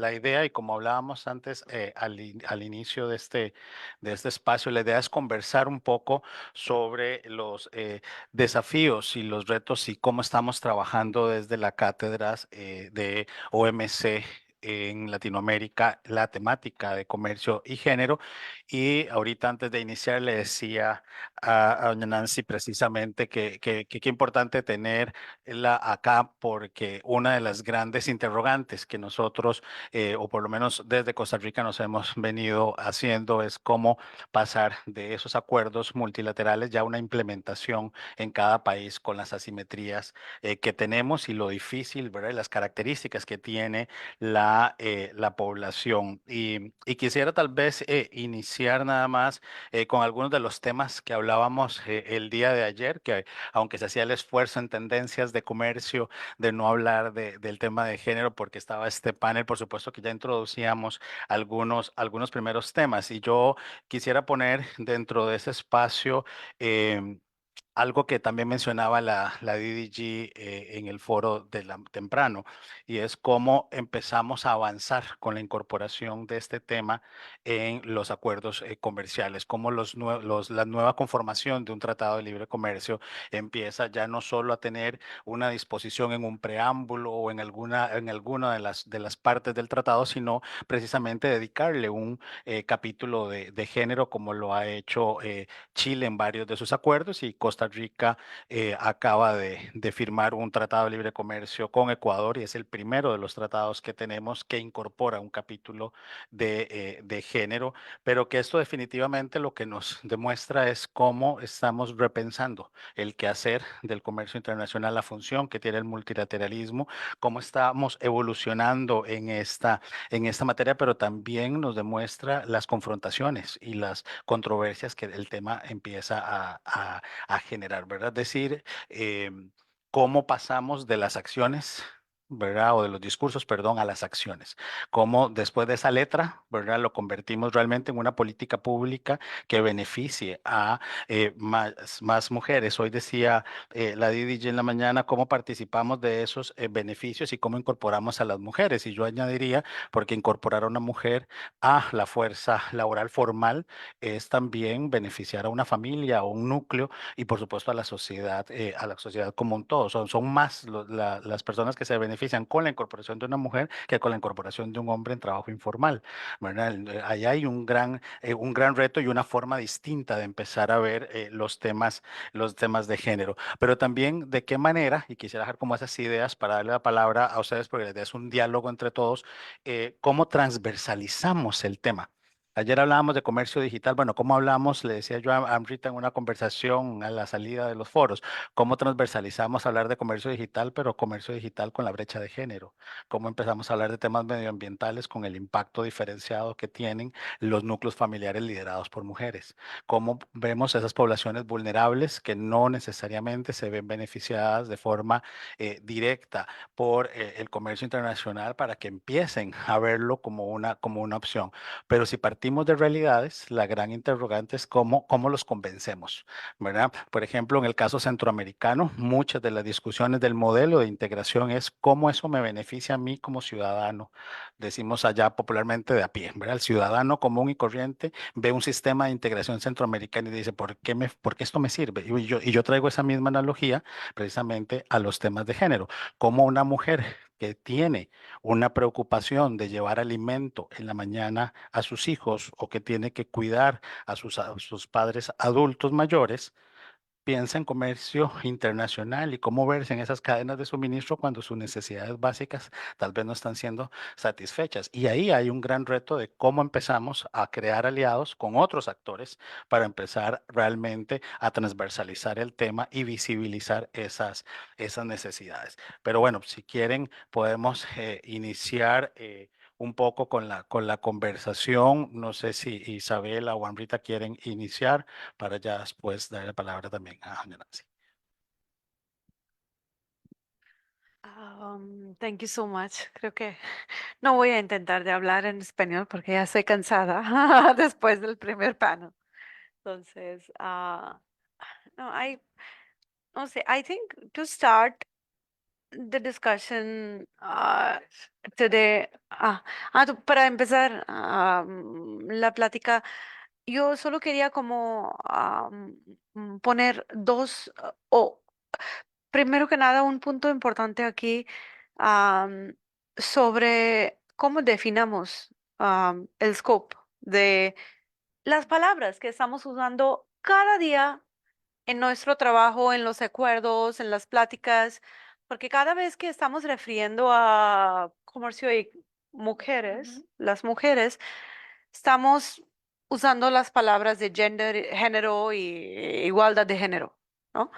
la idea, y como hablábamos antes al inicio de este espacio, la idea es conversar un poco sobre los desafíos y los retos y cómo estamos trabajando desde la cátedras de OMC en Latinoamérica, la temática de comercio y género. Y ahorita antes de iniciar le decía a doña Nancy precisamente que qué importante tenerla acá, porque una de las grandes interrogantes que nosotros, o por lo menos desde Costa Rica, nos hemos venido haciendo es cómo pasar de esos acuerdos multilaterales ya a una implementación en cada país con las asimetrías que tenemos y lo difícil, ¿verdad? Y las características que tiene la población. Y quisiera tal vez iniciar nada más con algunos de los temas que hablábamos el día de ayer, que aunque se hacía el esfuerzo en tendencias de comercio de no hablar del tema de género, porque estaba este panel, por supuesto que ya introducíamos algunos primeros temas. Y yo quisiera poner dentro de ese espacio algo que también mencionaba la DDG en el foro temprano, y es cómo empezamos a avanzar con la incorporación de este tema en los acuerdos comerciales, cómo la nueva conformación de un tratado de libre comercio empieza ya no solo a tener una disposición en un preámbulo o en alguna de las partes del tratado, sino precisamente dedicarle un capítulo de género, como lo ha hecho Chile en varios de sus acuerdos, y Costa Rica acaba de firmar un tratado de libre comercio con Ecuador, y es el primero de los tratados que tenemos que incorpora un capítulo de género, pero que esto definitivamente lo que nos demuestra es cómo estamos repensando el quehacer del comercio internacional, la función que tiene el multilateralismo, cómo estamos evolucionando en esta materia, pero también nos demuestra las confrontaciones y las controversias que el tema empieza a generar, ¿verdad? Es decir, cómo pasamos de las acciones, ¿verdad? O de los discursos, perdón, a las acciones. Cómo después de esa letra, ¿verdad? Lo convertimos realmente en una política pública que beneficie a más mujeres. Hoy decía la Didi en la mañana cómo participamos de esos beneficios y cómo incorporamos a las mujeres. Y yo añadiría, porque incorporar a una mujer a la fuerza laboral formal es también beneficiar a una familia, a un núcleo, y por supuesto a la sociedad como un todo. Son más las personas que se benefician con la incorporación de una mujer que con la incorporación de un hombre en trabajo informal, ¿verdad? Ahí hay un gran reto y una forma distinta de empezar a ver los temas de género, pero también de qué manera, y quisiera dejar como esas ideas para darle la palabra a ustedes, porque la idea es un diálogo entre todos, cómo transversalizamos el tema. Ayer hablábamos de comercio digital. Bueno, ¿cómo hablamos? Le decía yo a Amrita en una conversación a la salida de los foros, cómo transversalizamos hablar de comercio digital, pero comercio digital con la brecha de género. Cómo empezamos a hablar de temas medioambientales con el impacto diferenciado que tienen los núcleos familiares liderados por mujeres. Cómo vemos esas poblaciones vulnerables que no necesariamente se ven beneficiadas de forma directa por el comercio internacional, para que empiecen a verlo como una opción. Pero si partimos de realidades, la gran interrogante es cómo los convencemos, ¿verdad? Por ejemplo, en el caso centroamericano, muchas de las discusiones del modelo de integración es cómo eso me beneficia a mí como ciudadano. Decimos allá popularmente de a pie, ¿verdad? El ciudadano común y corriente ve un sistema de integración centroamericana y dice, ¿por qué esto me sirve? Y yo traigo esa misma analogía precisamente a los temas de género. Como una mujer que tiene una preocupación de llevar alimento en la mañana a sus hijos, o que tiene que cuidar a sus padres adultos mayores, piensa en comercio internacional y cómo verse en esas cadenas de suministro cuando sus necesidades básicas tal vez no están siendo satisfechas. Y ahí hay un gran reto de cómo empezamos a crear aliados con otros actores para empezar realmente a transversalizar el tema y visibilizar esas necesidades. Pero bueno, si quieren, podemos iniciar. Un poco con la conversación. No sé si Isabela o Amrita quieren iniciar para ya después darle la palabra también a doña Nancy. Thank you so much. Creo que no voy a intentar de hablar en español porque ya estoy cansada después del primer panel. Entonces, no, no sé, I think to start, the discussion today. Para empezar, la plática, yo solo quería como poner dos, primero que nada, un punto importante aquí am, sobre cómo definamos el scope de las palabras que estamos usando cada día en nuestro trabajo, en los acuerdos, en las pláticas, porque cada vez que estamos refiriendo a comercio y mujeres, las mujeres, estamos usando las palabras de gender, género y igualdad de género, ¿no?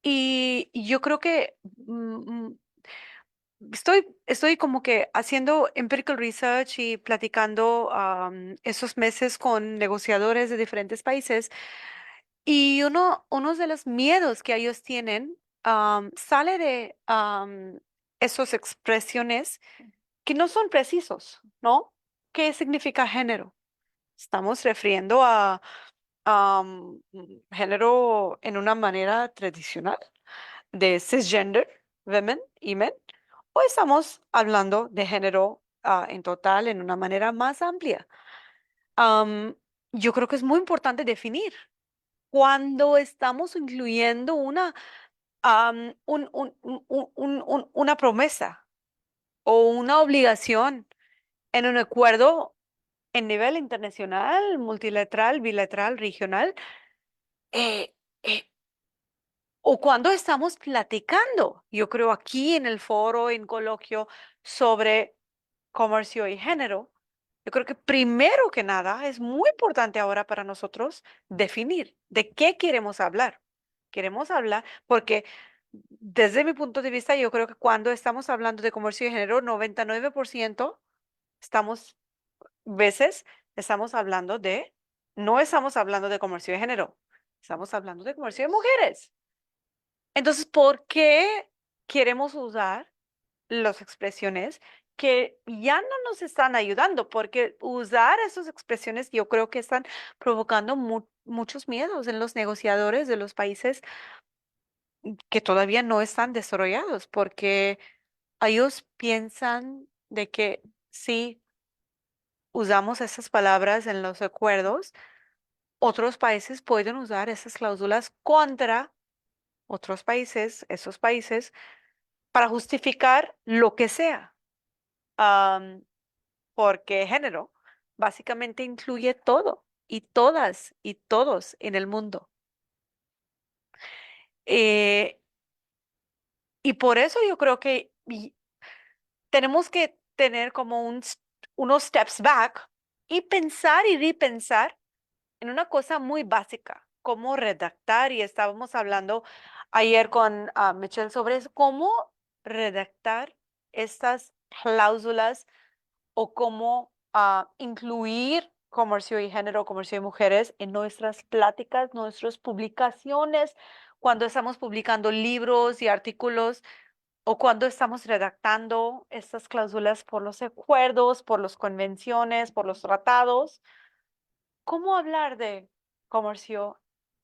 Y yo creo que estoy como que haciendo empirical research y platicando esos meses con negociadores de diferentes países. Y uno de los miedos que ellos tienen sale de esas expresiones que no son precisos, ¿no? ¿Qué significa género? Estamos refiriendo a género en una manera tradicional de cisgender, women y men, o estamos hablando de género en total en una manera más amplia. Am, yo creo que es muy importante definir cuando estamos incluyendo una promesa o una obligación en un acuerdo en nivel internacional, multilateral, bilateral, regional, eh, eh, o cuando estamos platicando, yo creo aquí en el foro, en coloquio sobre comercio y género, yo creo que primero que nada es muy importante ahora para nosotros definir de qué queremos hablar. Queremos hablar porque desde mi punto de vista, yo creo que cuando estamos hablando de comercio y género, 99% estamos, veces estamos hablando no estamos hablando de comercio de género, estamos hablando de comercio de mujeres. Entonces, ¿por qué queremos usar las expresiones que ya no nos están ayudando? Porque usar esas expresiones yo creo que están provocando muchos miedos en los negociadores de los países que todavía no están desarrollados, porque ellos piensan de que si usamos esas palabras en los acuerdos, otros países pueden usar esas cláusulas contra otros países, esos países, para justificar lo que sea. Am, porque género básicamente incluye todo y todas y todos en el mundo. Eh, y por eso yo creo que tenemos que tener como unos steps back y pensar y repensar en una cosa muy básica, cómo redactar. Y estábamos hablando ayer con Michelle sobre eso, cómo redactar estas cláusulas o cómo incluir comercio y género, comercio y mujeres en nuestras pláticas, nuestras publicaciones, cuando estamos publicando libros y artículos o cuando estamos redactando estas cláusulas por los acuerdos, por las convenciones, por los tratados. ¿Cómo hablar de comercio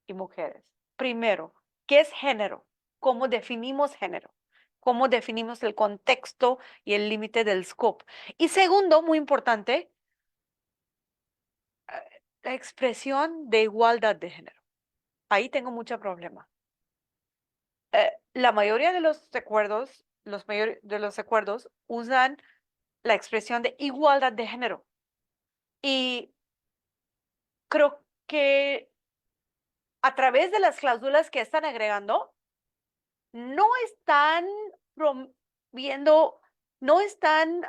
y mujeres? Primero, ¿qué es género? ¿Cómo definimos género? ¿Cómo definimos el contexto y el límite del scope? Y segundo, muy importante, la expresión de igualdad de género. Ahí tengo mucho problema. La mayoría de los acuerdos, de los acuerdos usan la expresión de igualdad de género. Y creo que a través de las cláusulas que están agregando, no están viendo, no están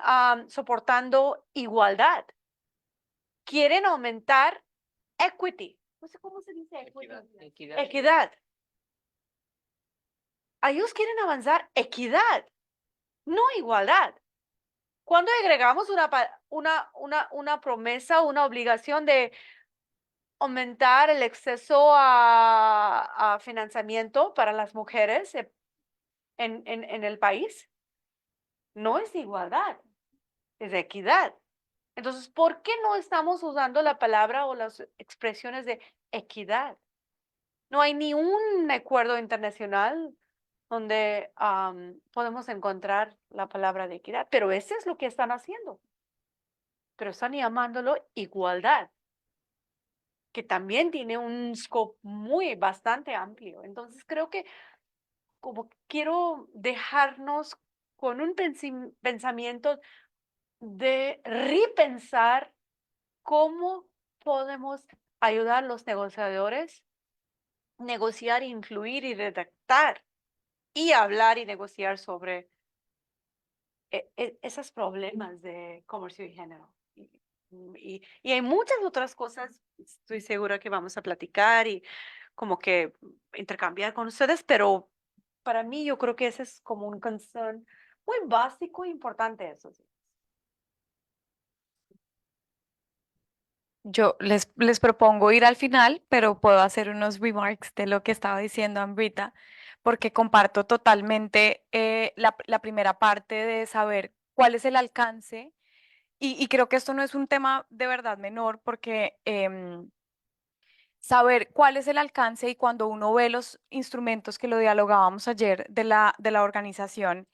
soportando igualdad. Quieren aumentar equity. No sé cómo se dice equity. Equidad. Ellos quieren avanzar equidad, no igualdad. Cuando agregamos una promesa, una obligación de aumentar el acceso a financiamiento para las mujeres en el país, no es igualdad, es equidad. Entonces, ¿por qué no estamos usando la palabra o las expresiones de equidad? No hay ni un acuerdo internacional donde podemos encontrar la palabra de equidad, pero eso es lo que están haciendo, pero están llamándolo igualdad, que también tiene un scope muy bastante amplio. Entonces creo que como quiero dejarnos con un pensamiento de repensar cómo podemos ayudar a los negociadores, negociar, influir y redactar y hablar y negociar sobre esos problemas de comercio y género. Y hay muchas otras cosas, estoy segura que vamos a platicar y como que intercambiar con ustedes, pero para mí yo creo que ese es como un concern muy básico e importante eso. Sí. Yo les propongo ir al final, pero puedo hacer unos remarks de lo que estaba diciendo Amrita, porque comparto totalmente la primera parte de saber cuál es el alcance, y creo que esto no es un tema de verdad menor, porque saber cuál es el alcance y cuando uno ve los instrumentos que lo dialogábamos ayer de la organización,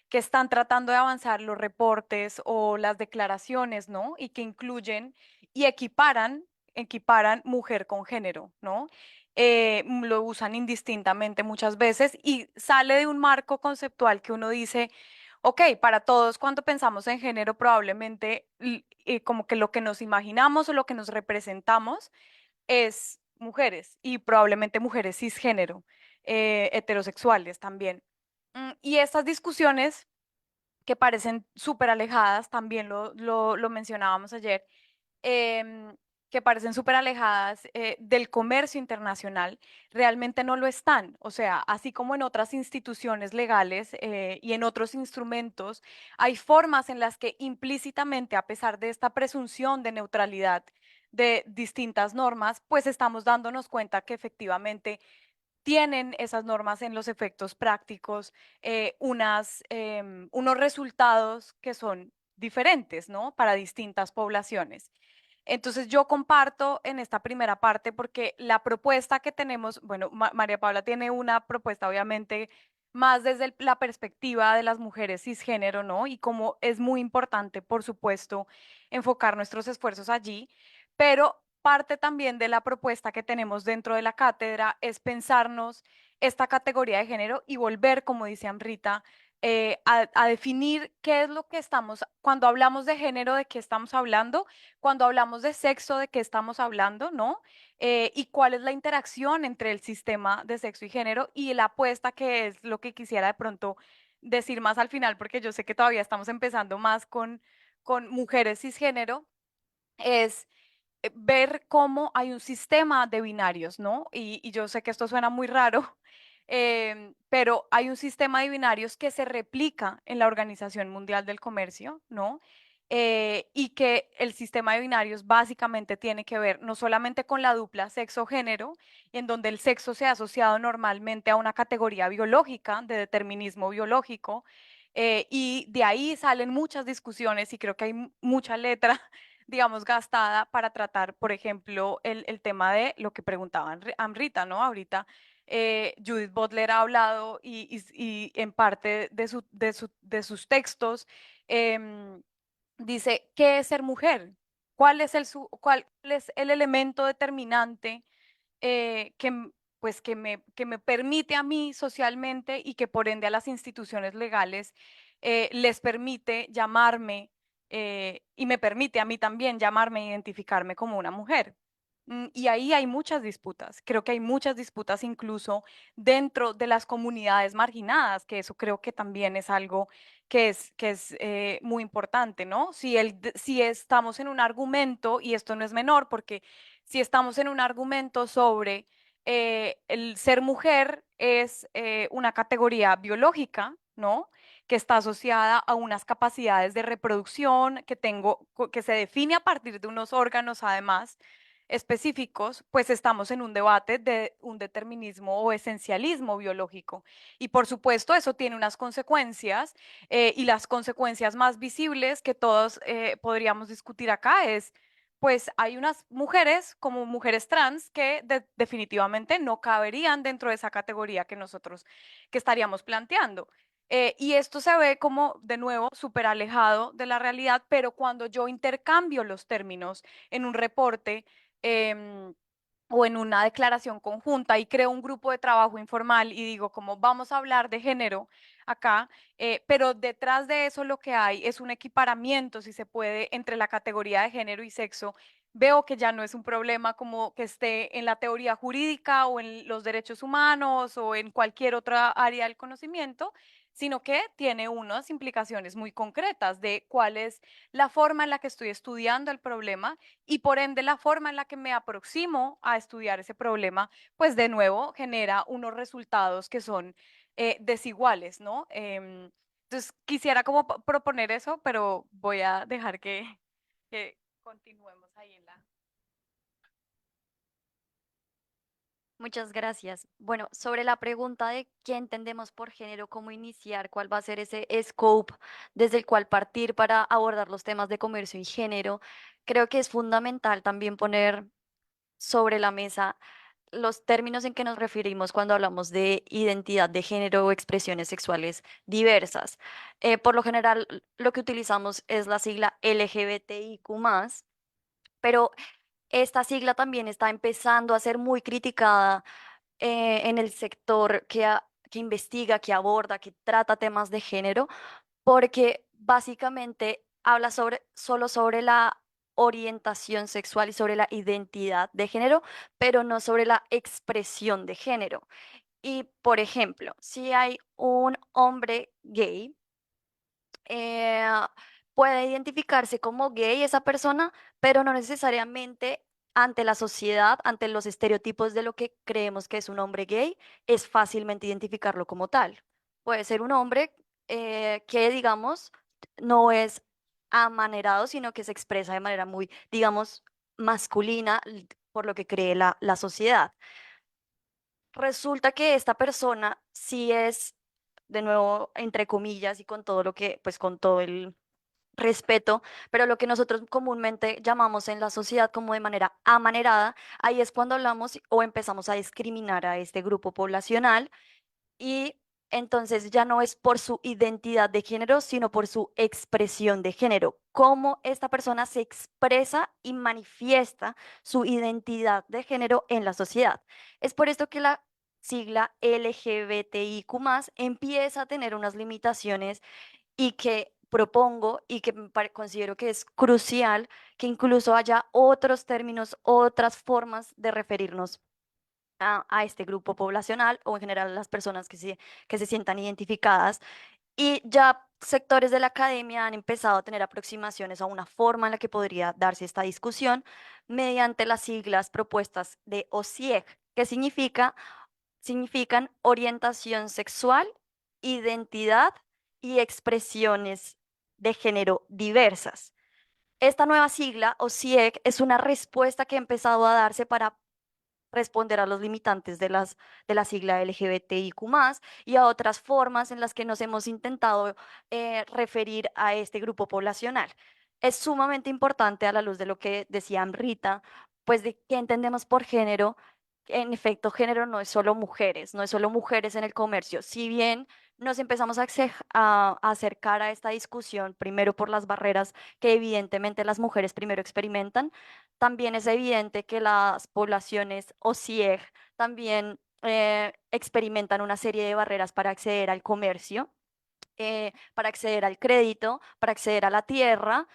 que están tratando de avanzar los reportes o las declaraciones, ¿no? Y que incluyen y equiparan mujer con género, ¿no? Lo usan indistintamente muchas veces y sale de un marco conceptual que uno dice, ok, para todos cuando pensamos en género probablemente como que lo que nos imaginamos o lo que nos representamos es mujeres y probablemente mujeres cisgénero, heterosexuales también. Y estas discusiones que parecen súper alejadas, también lo mencionábamos ayer, em, que parecen súper alejadas del comercio internacional, realmente no lo están. O sea, así como en otras instituciones legales y en otros instrumentos, hay formas en las que implícitamente, a pesar de esta presunción de neutralidad de distintas normas, pues estamos dándonos cuenta que efectivamente tienen esas normas en los efectos prácticos unos resultados que son diferentes, ¿no? Para distintas poblaciones. Entonces yo comparto en esta primera parte porque la propuesta que tenemos, bueno, María Paula tiene una propuesta obviamente más desde la perspectiva de las mujeres cisgénero, ¿no? Y como es muy importante, por supuesto, enfocar nuestros esfuerzos allí, pero parte también de la propuesta que tenemos dentro de la cátedra es pensarnos esta categoría de género y volver, como dice Amrita, a definir qué es lo que estamos, cuando hablamos de género, de qué estamos hablando, cuando hablamos de sexo, de qué estamos hablando, ¿no? Y cuál es la interacción entre el sistema de sexo y género y la apuesta que es lo que quisiera de pronto decir más al final, porque yo sé que todavía estamos empezando más con mujeres cisgénero, es ver cómo hay un sistema de binarios, ¿no? Y yo sé que esto suena muy raro, pero hay un sistema de binarios que se replica en la Organización Mundial del Comercio, ¿no? Y que el sistema de binarios básicamente tiene que ver no solamente con la dupla sexo-género, en donde el sexo se ha asociado normalmente a una categoría biológica, de determinismo biológico, y de ahí salen muchas discusiones y creo que hay mucha letra digamos, gastada para tratar, por ejemplo, el tema de lo que preguntaban Amrita, ¿no? Ahorita Judith Butler ha hablado y en parte de sus textos dice, ¿qué es ser mujer? ¿Cuál es el elemento determinante pues que me permite a mí socialmente y que por ende a las instituciones legales les permite llamarme y me permite a mí también llamarme e identificarme como una mujer? Y ahí hay muchas disputas, creo que hay muchas disputas incluso dentro de las comunidades marginadas, que eso creo que también es algo que es muy importante, ¿no? Si estamos en un argumento, y esto no es menor, porque si estamos en un argumento sobre el ser mujer es una categoría biológica, ¿no? Que está asociada a unas capacidades de reproducción que se define a partir de unos órganos además específicos, pues estamos en un debate de un determinismo o esencialismo biológico. Y por supuesto, eso tiene unas consecuencias y las consecuencias más visibles que todos podríamos discutir acá es pues hay unas mujeres como mujeres trans que definitivamente no caberían dentro de esa categoría que nosotros que estaríamos planteando. Y esto se ve como, de nuevo, súper alejado de la realidad, pero cuando yo intercambio los términos en un reporte, em, o en una declaración conjunta y creo un grupo de trabajo informal y digo como vamos a hablar de género acá, pero detrás de eso lo que hay es un equiparamiento, si se puede, entre la categoría de género y sexo. Veo que ya no es un problema como que esté en la teoría jurídica o en los derechos humanos o en cualquier otra área del conocimiento, sino que tiene unas implicaciones muy concretas de cuál es la forma en la que estoy estudiando el problema y por ende la forma en la que me aproximo a estudiar ese problema, pues de nuevo genera unos resultados que son desiguales, ¿no? Entonces quisiera como proponer eso, pero voy a dejar que continuemos ahí en la... Muchas gracias. Bueno, sobre la pregunta de qué entendemos por género, cómo iniciar, cuál va a ser ese scope desde el cual partir para abordar los temas de comercio y género, creo que es fundamental también poner sobre la mesa los términos en que nos referimos cuando hablamos de identidad de género o expresiones sexuales diversas. Por lo general, lo que utilizamos es la sigla LGBTIQ+, pero esta sigla también está empezando a ser muy criticada en el sector que investiga, que aborda, que trata temas de género, porque básicamente habla solo sobre la orientación sexual y sobre la identidad de género, pero no sobre la expresión de género. Y, por ejemplo, si hay un hombre gay, eh, puede identificarse como gay esa persona, pero no necesariamente ante la sociedad, ante los estereotipos de lo que creemos que es un hombre gay, es fácilmente identificarlo como tal. Puede ser un hombre que, digamos, no es amanerado, sino que se expresa de manera muy, digamos, masculina por lo que cree la sociedad. Resulta que esta persona sí es, de nuevo, entre comillas, y con todo lo que, pues con todo el respeto, pero lo que nosotros comúnmente llamamos en la sociedad como de manera amanerada, ahí es cuando hablamos o empezamos a discriminar a este grupo poblacional y entonces ya no es por su identidad de género, sino por su expresión de género, cómo esta persona se expresa y manifiesta su identidad de género en la sociedad. Es por esto que la sigla LGBTIQ+ empieza a tener unas limitaciones y que propongo y que considero que es crucial que incluso haya otros términos, otras formas de referirnos a este grupo poblacional o en general a las personas que se sientan identificadas. Y ya sectores de la academia han empezado a tener aproximaciones a una forma en la que podría darse esta discusión mediante las siglas propuestas de OCIEG, que significan orientación sexual, identidad y expresiones de género diversas. Esta nueva sigla, o CIEG, es una respuesta que ha empezado a darse para responder a los limitantes de la sigla LGBTIQ+, y a otras formas en las que nos hemos intentado referir a este grupo poblacional. Es sumamente importante a la luz de lo que decía Amrita, pues de qué entendemos por género. En efecto, género no es solo mujeres, no es solo mujeres en el comercio. Si bien nos empezamos a acercar a esta discusión, primero por las barreras que evidentemente las mujeres primero experimentan, también es evidente que las poblaciones OCIEG también experimentan una serie de barreras para acceder al comercio, para acceder al crédito, para acceder a la tierra.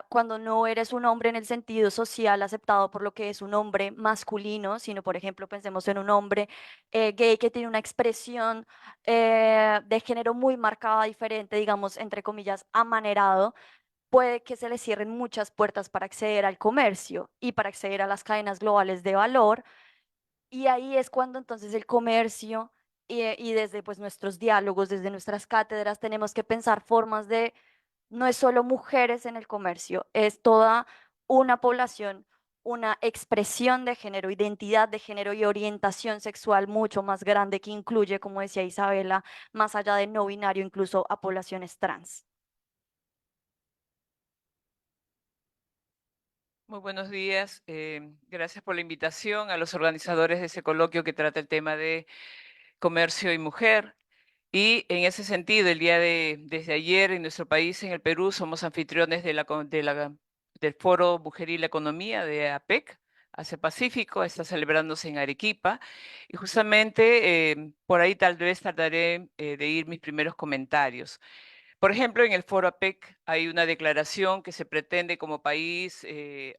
Cuando no eres un hombre en el sentido social aceptado por lo que es un hombre masculino, sino por ejemplo pensemos en un hombre gay que tiene una expresión de género muy marcada, diferente, digamos, entre comillas, amanerado, puede que se le cierren muchas puertas para acceder al comercio y para acceder a las cadenas globales de valor. Y ahí es cuando entonces el comercio y desde pues nuestros diálogos, desde nuestras cátedras, tenemos que pensar formas de, no es solo mujeres en el comercio, es toda una población, una expresión de género, identidad de género y orientación sexual mucho más grande que incluye, como decía Isabela, más allá de no binario, incluso a poblaciones trans. Muy buenos días. Gracias por la invitación a los organizadores de ese coloquio que trata el tema de comercio y mujer. Y en ese sentido, desde ayer en nuestro país, en el Perú, somos anfitriones del Foro Mujer y la Economía de APEC, Asia Pacífico, está celebrándose en Arequipa. Y justamente por ahí tal vez tardaré de ir mis primeros comentarios. Por ejemplo, en el Foro APEC hay una declaración que se pretende como país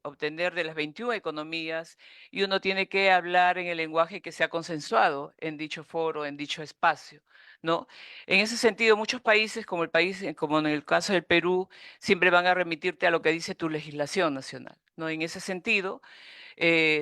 obtener de las 21 economías y uno tiene que hablar en el lenguaje que se ha consensuado en dicho foro, en dicho espacio, ¿no? En ese sentido, muchos países, como en el caso del Perú, siempre van a remitirte a lo que dice tu legislación nacional, ¿no? En ese sentido,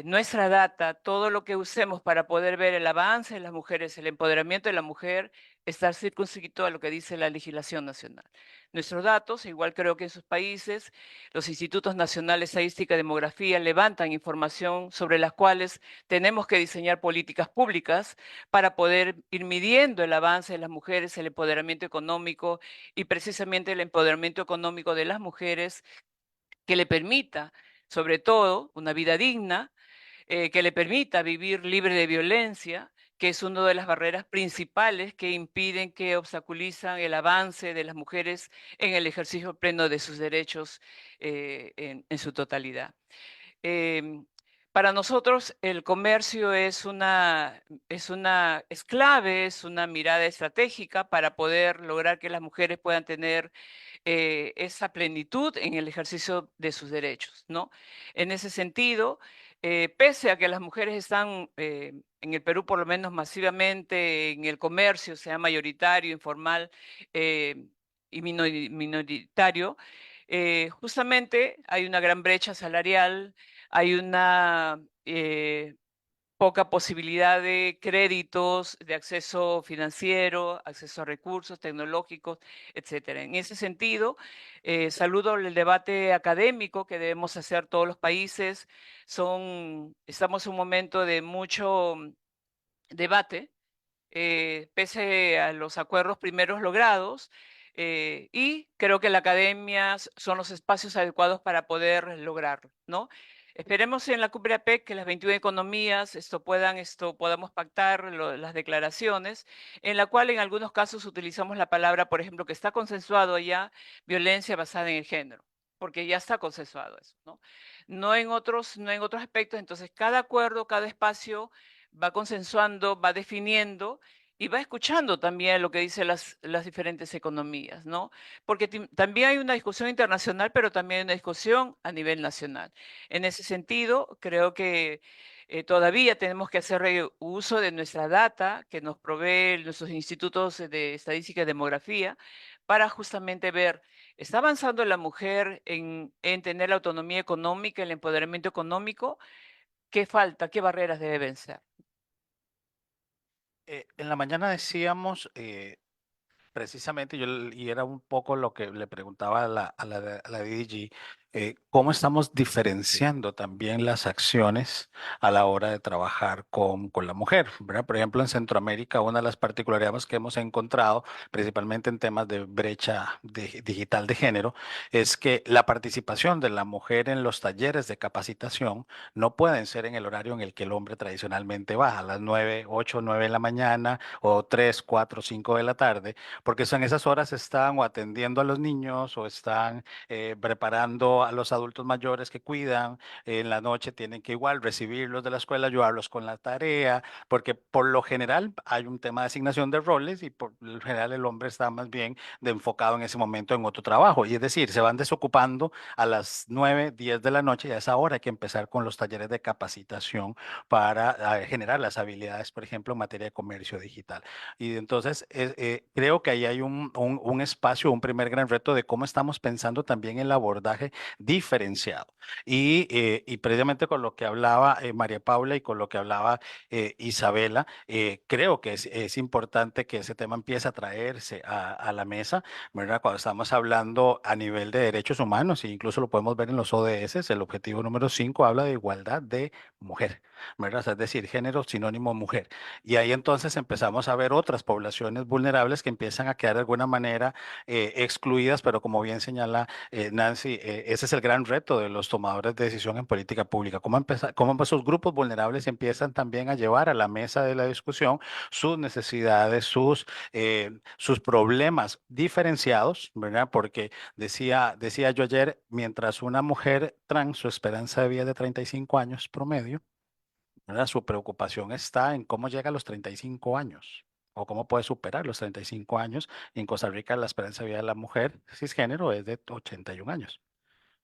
nuestra data, todo lo que usemos para poder ver el avance de las mujeres, el empoderamiento de la mujer, está circunscrito a lo que dice la legislación nacional. Nuestros datos, igual creo que en sus países, los institutos nacionales de estadística y demografía levantan información sobre las cuales tenemos que diseñar políticas públicas para poder ir midiendo el avance de las mujeres, el empoderamiento económico y precisamente el empoderamiento económico de las mujeres que le permita, sobre todo, una vida digna, que le permita vivir libre de violencia, que es una de las barreras principales que impiden, que obstaculizan el avance de las mujeres en el ejercicio pleno de sus derechos en su totalidad. Em, para nosotros el comercio es clave, es una mirada estratégica para poder lograr que las mujeres puedan tener esa plenitud en el ejercicio de sus derechos, ¿no? En ese sentido, pese a que las mujeres están en el Perú, por lo menos masivamente, en el comercio, sea mayoritario, informal y minoritario, justamente hay una gran brecha salarial, hay una poca posibilidad de créditos, de acceso financiero, acceso a recursos tecnológicos, etcétera. En ese sentido, saludo el debate académico que debemos hacer todos los países. Estamos en un momento de mucho debate, pese a los acuerdos primeros logrados, y creo que la academia son los espacios adecuados para poder lograrlo, ¿no? Esperemos en la cumbre APEC que las 21 economías podamos pactar las declaraciones, en la cual en algunos casos utilizamos la palabra, por ejemplo, que está consensuado ya, violencia basada en el género, porque ya está consensuado eso, ¿no? No en otros aspectos, entonces cada acuerdo, cada espacio va consensuando, va definiendo y va escuchando también lo que dicen las diferentes economías, ¿no? Porque también hay una discusión internacional, pero también hay una discusión a nivel nacional. En ese sentido, creo que todavía tenemos que hacer uso de nuestra data que nos provee nuestros institutos de estadística y demografía para justamente ver, ¿está avanzando la mujer en tener la autonomía económica, el empoderamiento económico? ¿Qué falta? ¿Qué barreras debe vencer? En la mañana decíamos, precisamente, y era un poco lo que le preguntaba a la DDG, cómo estamos diferenciando también las acciones a la hora de trabajar con la mujer, ¿verdad? Por ejemplo, en Centroamérica, una de las particularidades que hemos encontrado, principalmente en temas de brecha digital de género, es que la participación de la mujer en los talleres de capacitación no pueden ser en el horario en el que el hombre tradicionalmente va, a las 9, 8, 9 de la mañana o 3, 4, 5 de la tarde, porque son esas horas están o atendiendo a los niños o están preparando a los adultos mayores que cuidan. En la noche tienen que igual recibirlos de la escuela, ayudarlos con la tarea, porque por lo general hay un tema de asignación de roles y por lo general el hombre está más bien enfocado en ese momento en otro trabajo. Y es decir, se van desocupando a las 9, 10 de la noche y a esa hora hay que empezar con los talleres de capacitación para generar las habilidades, por ejemplo, en materia de comercio digital. Y entonces creo que ahí hay un espacio, un primer gran reto de cómo estamos pensando también en el abordaje diferenciado. Y precisamente con lo que hablaba María Paula y con lo que hablaba Isabela, creo que es importante que ese tema empiece a traerse a la mesa, ¿verdad? Cuando estamos hablando a nivel de derechos humanos, e incluso lo podemos ver en los ODS, el objetivo número 5 habla de igualdad de mujer. ¿verdad? O sea, es decir, género sinónimo mujer. Y ahí entonces empezamos a ver otras poblaciones vulnerables que empiezan a quedar de alguna manera excluidas, pero como bien señala Nancy, ese es el gran reto de los tomadores de decisión en política pública. Cómo esos grupos vulnerables empiezan también a llevar a la mesa de la discusión sus necesidades, sus problemas diferenciados, ¿verdad? Porque decía yo ayer, mientras una mujer trans, su esperanza de vida es de 35 años promedio, ¿verdad? Su preocupación está en cómo llega a los 35 años o cómo puede superar los 35 años. Y en Costa Rica la esperanza de vida de la mujer cisgénero es de 81 años.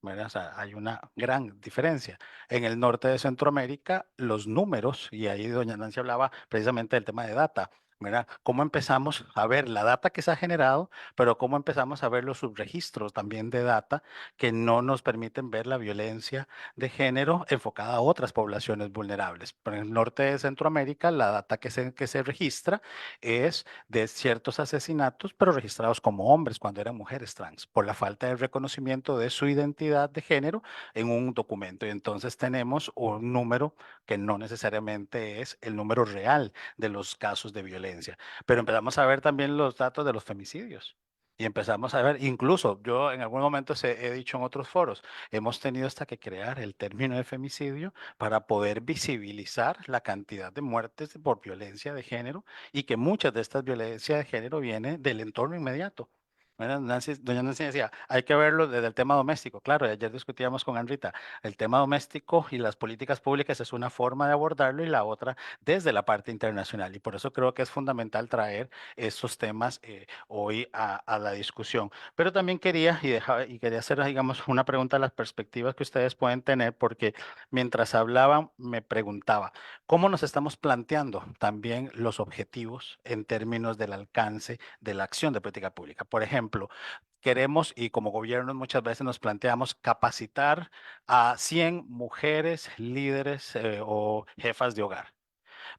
¿Verdad? O sea, hay una gran diferencia. En el norte de Centroamérica, los números, y ahí doña Nancy hablaba precisamente del tema de data, ¿verdad? Cómo empezamos a ver la data que se ha generado, pero cómo empezamos a ver los subregistros también de data que no nos permiten ver la violencia de género enfocada a otras poblaciones vulnerables. Pero en el norte de Centroamérica, la data que se registra es de ciertos asesinatos, pero registrados como hombres cuando eran mujeres trans, por la falta de reconocimiento de su identidad de género en un documento. Y entonces tenemos un número que no necesariamente es el número real de los casos de violencia. Pero empezamos a ver también los datos de los femicidios. Y empezamos a ver, incluso yo en algún momento he dicho en otros foros, hemos tenido hasta que crear el término de femicidio para poder visibilizar la cantidad de muertes por violencia de género y que muchas de estas violencias de género vienen del entorno inmediato. Bueno, doña Nancy decía, hay que verlo desde el tema doméstico. Claro, ayer discutíamos con Anrita, el tema doméstico y las políticas públicas es una forma de abordarlo y la otra desde la parte internacional. Y por eso creo que es fundamental traer estos temas hoy a la discusión. Pero también quería hacer, digamos, una pregunta a las perspectivas que ustedes pueden tener, porque mientras hablaban me preguntaba, ¿cómo nos estamos planteando también los objetivos en términos del alcance de la acción de política pública? Por ejemplo, queremos y como gobierno muchas veces nos planteamos capacitar a 100 mujeres líderes o jefas de hogar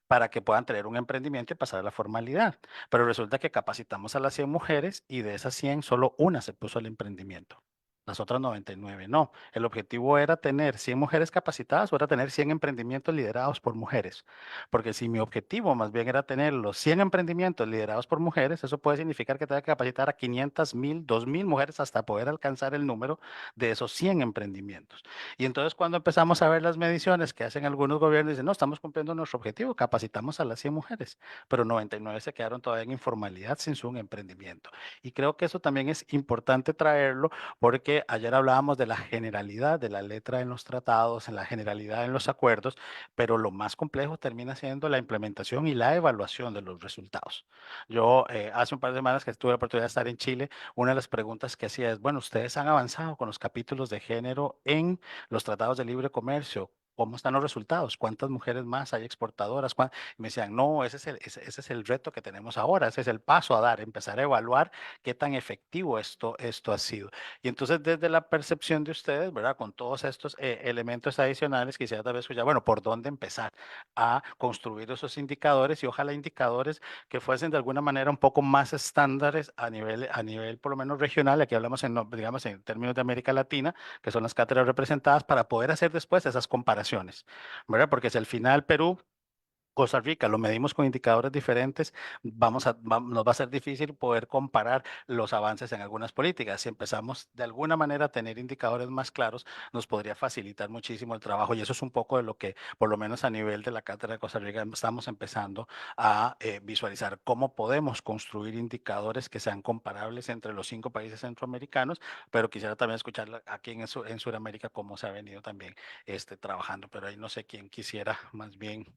para que puedan tener un emprendimiento y pasar a la formalidad. Pero resulta que capacitamos a las 100 mujeres y de esas 100 solo una se puso al emprendimiento. Las otras 99 no. El objetivo era tener 100 mujeres capacitadas o era tener 100 emprendimientos liderados por mujeres. Porque si mi objetivo más bien era tener los 100 emprendimientos liderados por mujeres, eso puede significar que tenga que capacitar a 500, 1000, 2000 mujeres hasta poder alcanzar el número de esos 100 emprendimientos. Y entonces cuando empezamos a ver las mediciones que hacen algunos gobiernos, dicen, no, estamos cumpliendo nuestro objetivo, capacitamos a las 100 mujeres, pero 99 se quedaron todavía en informalidad sin su emprendimiento. Y creo que eso también es importante traerlo porque ayer hablábamos de la generalidad de la letra en los tratados, en la generalidad en los acuerdos, pero lo más complejo termina siendo la implementación y la evaluación de los resultados. Yo hace un par de semanas que tuve la oportunidad de estar en Chile, una de las preguntas que hacía es, bueno, ustedes han avanzado con los capítulos de género en los tratados de libre comercio. ¿Cómo están los resultados? ¿Cuántas mujeres más hay exportadoras? Y me decían, no, ese es el reto que tenemos ahora, ese es el paso a dar, empezar a evaluar qué tan efectivo esto ha sido. Y entonces desde la percepción de ustedes, ¿verdad? Con todos estos elementos adicionales, quisiera tal vez escuchar, bueno, ¿por dónde empezar a construir esos indicadores y ojalá indicadores que fuesen de alguna manera un poco más estándares a nivel por lo menos regional? Aquí hablamos digamos, en términos de América Latina, que son las cátedras representadas, para poder hacer después esas comparaciones, ¿verdad? Porque si al final Perú, Costa Rica, lo medimos con indicadores diferentes, nos va a ser difícil poder comparar los avances en algunas políticas. Si empezamos de alguna manera a tener indicadores más claros, nos podría facilitar muchísimo el trabajo y eso es un poco de lo que, por lo menos a nivel de la Cátedra de Costa Rica, estamos empezando a visualizar cómo podemos construir indicadores que sean comparables entre los 5 países centroamericanos, pero quisiera también escuchar aquí en Sudamérica cómo se ha venido también trabajando, pero ahí no sé quién quisiera más bien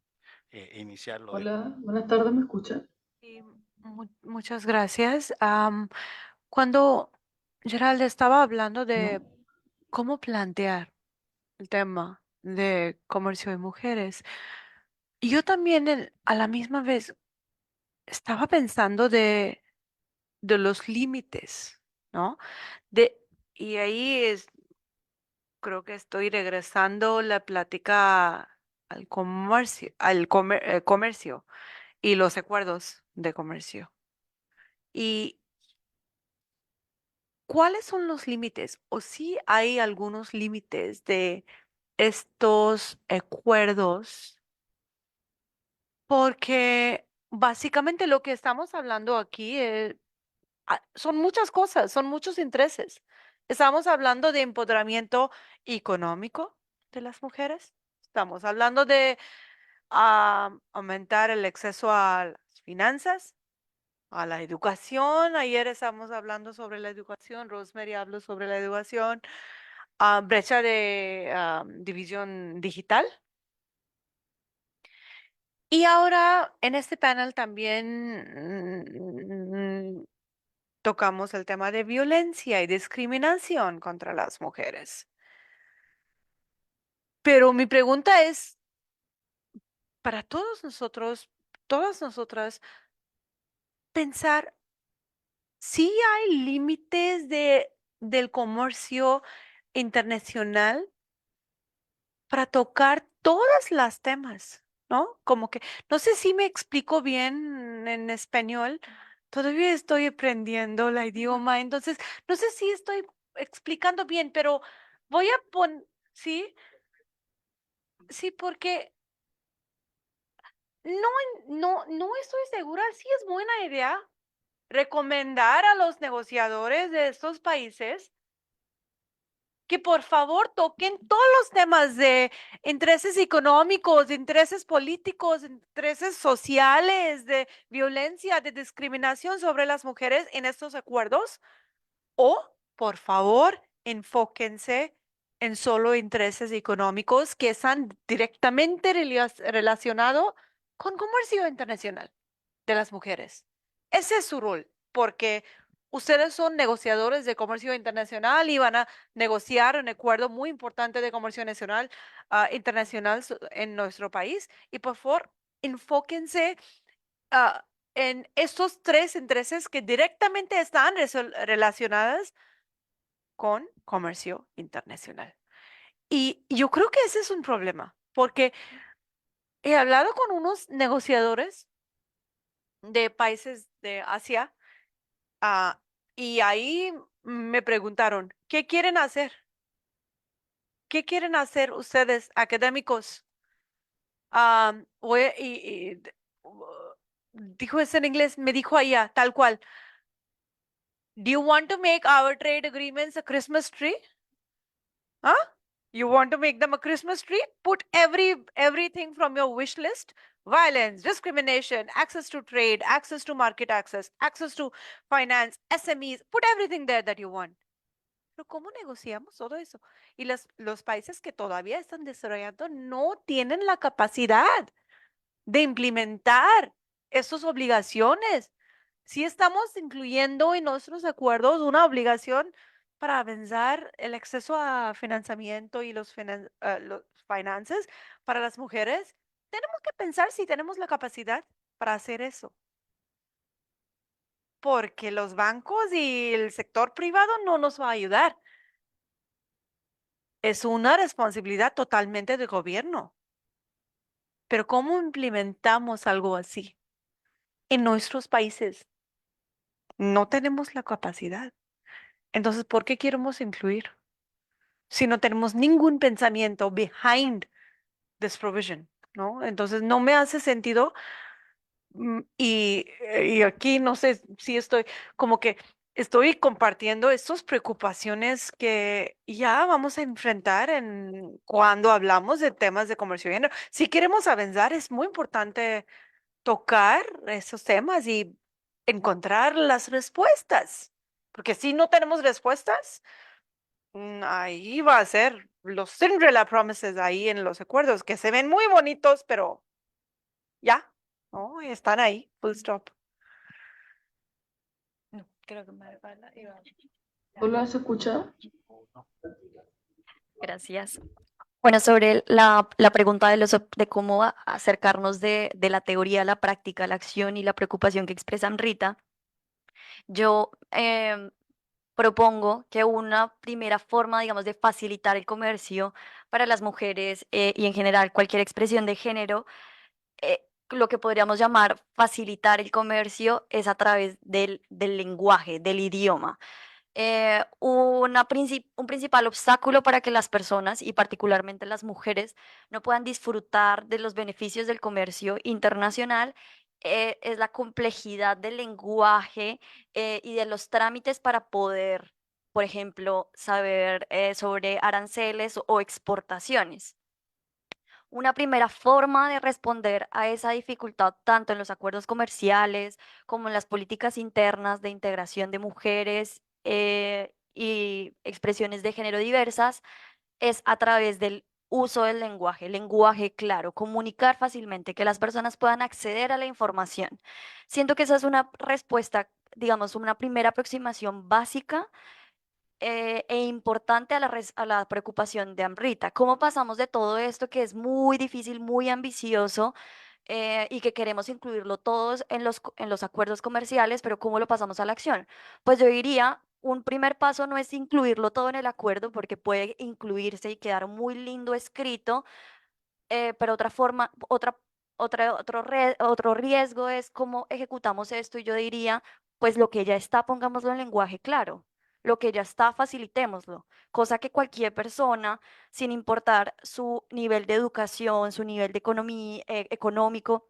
iniciarlo. Hola, buenas tardes, ¿me escuchan? Sí, muchas gracias. Cuando Gerald estaba hablando de ¿No? cómo plantear el tema de comercio de mujeres, y yo también a la misma vez estaba pensando de los límites, ¿no? Y ahí creo que estoy regresando la plática al comercio y los acuerdos de comercio. ¿Y cuáles son los límites? ¿O si hay algunos límites de estos acuerdos Porque básicamente lo que estamos hablando aquí son muchas cosas, son muchos intereses. Estamos hablando de empoderamiento económico de las mujeres. Estamos hablando de aumentar el acceso a las finanzas, a la educación. Ayer estábamos hablando sobre la educación. Rosemary habló sobre la educación. Brecha de división digital. Y ahora en este panel también tocamos el tema de violencia y discriminación contra las mujeres. Pero mi pregunta es, para todos nosotros, todas nosotras, pensar si hay límites del comercio internacional para tocar todas las temas, ¿no? Como que, no sé si me explico bien en español, todavía estoy aprendiendo el idioma, entonces no sé si estoy explicando bien, pero voy a poner, sí, sí, porque no, no estoy segura si es buena idea recomendar a los negociadores de estos países que por favor toquen todos los temas de intereses económicos, de intereses políticos, de intereses sociales, de violencia, de discriminación sobre las mujeres en estos acuerdos. O, por favor, enfóquense en solo intereses económicos que están directamente relacionados con comercio internacional de las mujeres. Ese es su rol, porque ustedes son negociadores de comercio internacional y van a negociar un acuerdo muy importante de comercio nacional, internacional en nuestro país. Y por favor, enfóquense en estos tres intereses que directamente están relacionados con comercio internacional. Y yo creo que ese es un problema, porque he hablado con unos negociadores de países de Asia, ah, y ahí me preguntaron, ¿qué quieren hacer? ¿Qué quieren hacer ustedes, académicos? Dijo eso en inglés, me dijo allá, tal cual. Do you want to make our trade agreements a Christmas tree? Huh? You want to make them a Christmas tree? Put everything from your wish list. Violence, discrimination, access to trade, access to market access to finance, SMEs. Put everything there that you want. Pero ¿cómo negociamos todo eso? Y los países que todavía están desarrollando no tienen la capacidad de implementar esas obligaciones. Si estamos incluyendo en nuestros acuerdos una obligación para avanzar el acceso a financiamiento y los finanzas para las mujeres, tenemos que pensar si tenemos la capacidad para hacer eso. Porque los bancos y el sector privado no nos va a ayudar. Es una responsabilidad totalmente del gobierno. Pero ¿cómo implementamos algo así en nuestros países? No tenemos la capacidad. Entonces, ¿por qué queremos incluir si no tenemos ningún pensamiento behind this provision? ¿No? Entonces, no me hace sentido. Y aquí no sé si estoy como que estoy compartiendo estas preocupaciones que ya vamos a enfrentar cuando hablamos de temas de comercio. Si queremos avanzar, es muy importante tocar esos temas y encontrar las respuestas. Porque si no tenemos respuestas, ahí va a ser los Cinderella Promises ahí en los acuerdos que se ven muy bonitos, pero ya, ¿no? Están ahí, full stop. No, creo que María Paula iba. Hola, ¿se escucha? Gracias. Bueno, sobre la pregunta de cómo acercarnos de la teoría a la práctica, a la acción y la preocupación que expresa Rita, yo propongo que una primera forma, digamos, de facilitar el comercio para las mujeres y en general cualquier expresión de género, lo que podríamos llamar facilitar el comercio es a través del lenguaje, del idioma. un principal obstáculo para que las personas, y particularmente las mujeres, no puedan disfrutar de los beneficios del comercio internacional, es la complejidad del lenguaje y de los trámites para poder, por ejemplo, saber sobre aranceles o exportaciones. Una primera forma de responder a esa dificultad, tanto en los acuerdos comerciales como en las políticas internas de integración de mujeres y expresiones de género diversas, es a través del uso del lenguaje claro, comunicar fácilmente, que las personas puedan acceder a la información. Siento que esa es una respuesta, digamos, una primera aproximación básica e importante a a la preocupación de Amrita. ¿Cómo pasamos de todo esto que es muy difícil, muy ambicioso y que queremos incluirlo todos en en los acuerdos comerciales, pero cómo lo pasamos a la acción? Pues yo diría, un primer paso no es incluirlo todo en el acuerdo, porque puede incluirse y quedar muy lindo escrito, pero otra forma, otro riesgo es cómo ejecutamos esto y yo diría, pues lo que ya está, pongámoslo en lenguaje claro, lo que ya está, facilitémoslo, cosa que cualquier persona, sin importar su nivel de educación, su nivel de economía, económico,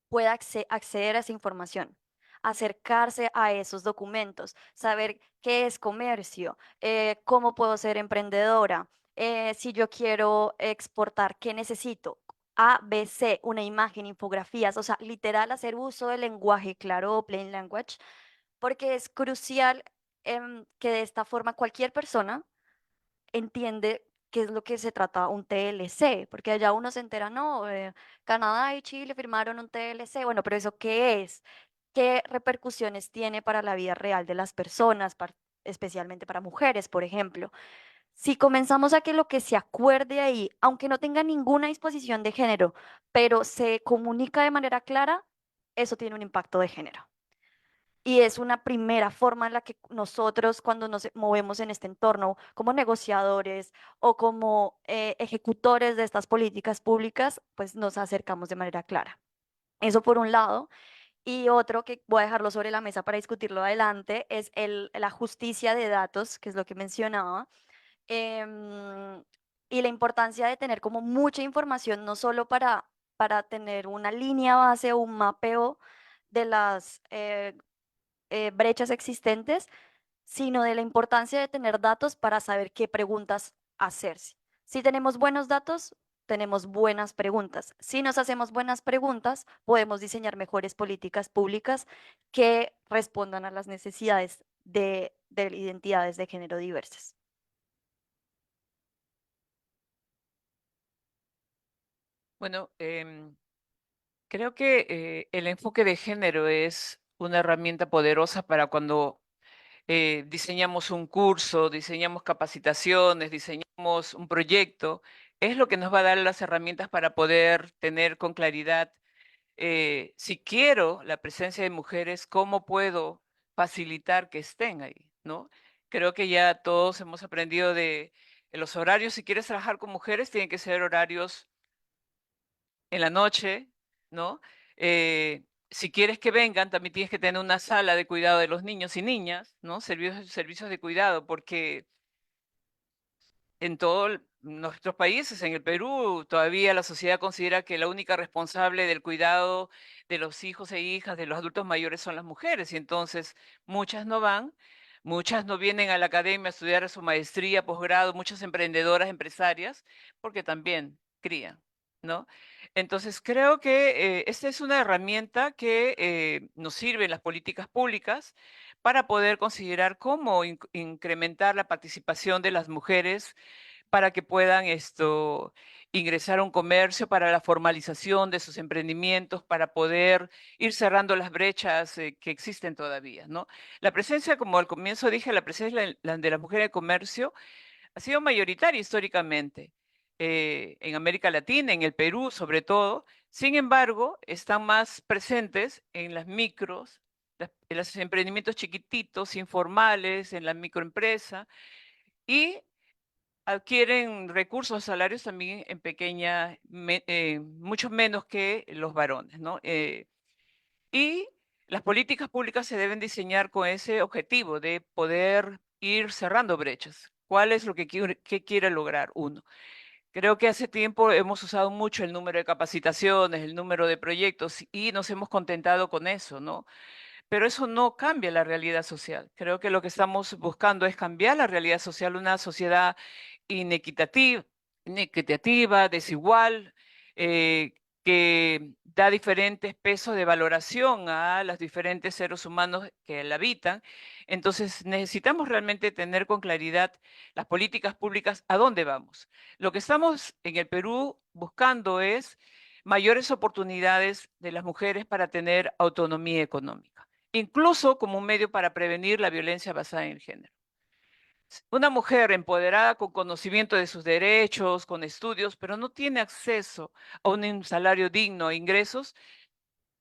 pueda acceder a esa información, acercarse a esos documentos, saber qué es comercio, cómo puedo ser emprendedora, si yo quiero exportar, qué necesito. A, B, C, una imagen, infografías, o sea, literal hacer uso del lenguaje claro o plain language, porque es crucial que de esta forma cualquier persona entiende qué es lo que se trata un TLC, porque allá uno se entera, no, Canadá y Chile firmaron un TLC, bueno, pero ¿eso qué es? ¿Qué repercusiones tiene para la vida real de las personas, especialmente para mujeres, por ejemplo? Si comenzamos a que lo que se acuerde ahí, aunque no tenga ninguna disposición de género, pero se comunica de manera clara, eso tiene un impacto de género. Y es una primera forma en la que nosotros, cuando nos movemos en este entorno, como negociadores o como ejecutores de estas políticas públicas, pues nos acercamos de manera clara. Eso por un lado. Y otro que voy a dejarlo sobre la mesa para discutirlo adelante es la justicia de datos, que es lo que mencionaba, em, y la importancia de tener como mucha información, no solo para tener una línea base o un mapeo de las brechas existentes, sino de la importancia de tener datos para saber qué preguntas hacerse. Si tenemos buenos datos, tenemos buenas preguntas. Si nos hacemos buenas preguntas, podemos diseñar mejores políticas públicas que respondan a las necesidades de identidades de género diversas. Bueno, creo que el enfoque de género es una herramienta poderosa para cuando diseñamos un curso, diseñamos capacitaciones, diseñamos un proyecto. Es lo que nos va a dar las herramientas para poder tener con claridad si quiero la presencia de mujeres, ¿cómo puedo facilitar que estén ahí? ¿No? Creo que ya todos hemos aprendido de los horarios. Si quieres trabajar con mujeres, tienen que ser horarios en la noche, ¿no? Si quieres que vengan, también tienes que tener una sala de cuidado de los niños y niñas, ¿no? Servicios de cuidado, porque en todos nuestros países, en el Perú, todavía la sociedad considera que la única responsable del cuidado de los hijos e hijas de los adultos mayores son las mujeres, y entonces muchas no van, muchas no vienen a la academia a estudiar su maestría, posgrado, muchas emprendedoras, empresarias, porque también crían, ¿no? Entonces creo que esta es una herramienta que nos sirve en las políticas públicas para poder considerar cómo incrementar la participación de las mujeres para que puedan ingresar a un comercio, para la formalización de sus emprendimientos, para poder ir cerrando las brechas que existen todavía, ¿no? La presencia, como al comienzo dije, la presencia de la mujer en el comercio ha sido mayoritaria históricamente en América Latina, en el Perú sobre todo. Sin embargo, están más presentes en las micros, en los emprendimientos chiquititos, informales, en la microempresa, y adquieren recursos, salarios también en mucho menos que los varones, ¿no? Y las políticas públicas se deben diseñar con ese objetivo de poder ir cerrando brechas. ¿Cuál es lo que qué quiere lograr uno? Creo que hace tiempo hemos usado mucho el número de capacitaciones, el número de proyectos y nos hemos contentado con eso, ¿no? Pero eso no cambia la realidad social. Creo que lo que estamos buscando es cambiar la realidad social, una sociedad inequitativa, inequitativa, desigual, eh, que da diferentes pesos de valoración a los diferentes seres humanos que la habitan. Entonces, necesitamos realmente tener con claridad las políticas públicas a dónde vamos. Lo que estamos en el Perú buscando es mayores oportunidades de las mujeres para tener autonomía económica, incluso como un medio para prevenir la violencia basada en el género. Una mujer empoderada con conocimiento de sus derechos, con estudios, pero no tiene acceso a un salario digno, a ingresos,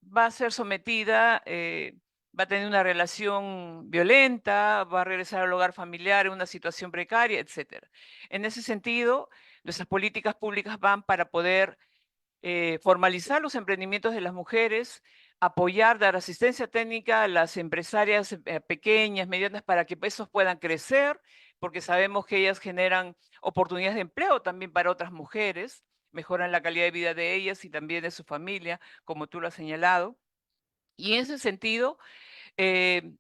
va a ser sometida, va a tener una relación violenta, va a regresar al hogar familiar en una situación precaria, etc. En ese sentido, nuestras políticas públicas van para poder formalizar los emprendimientos de las mujeres, apoyar, dar asistencia técnica a las empresarias pequeñas, medianas, para que esos puedan crecer, porque sabemos que ellas generan oportunidades de empleo también para otras mujeres, mejoran la calidad de vida de ellas y también de su familia, como tú lo has señalado. Y en ese sentido,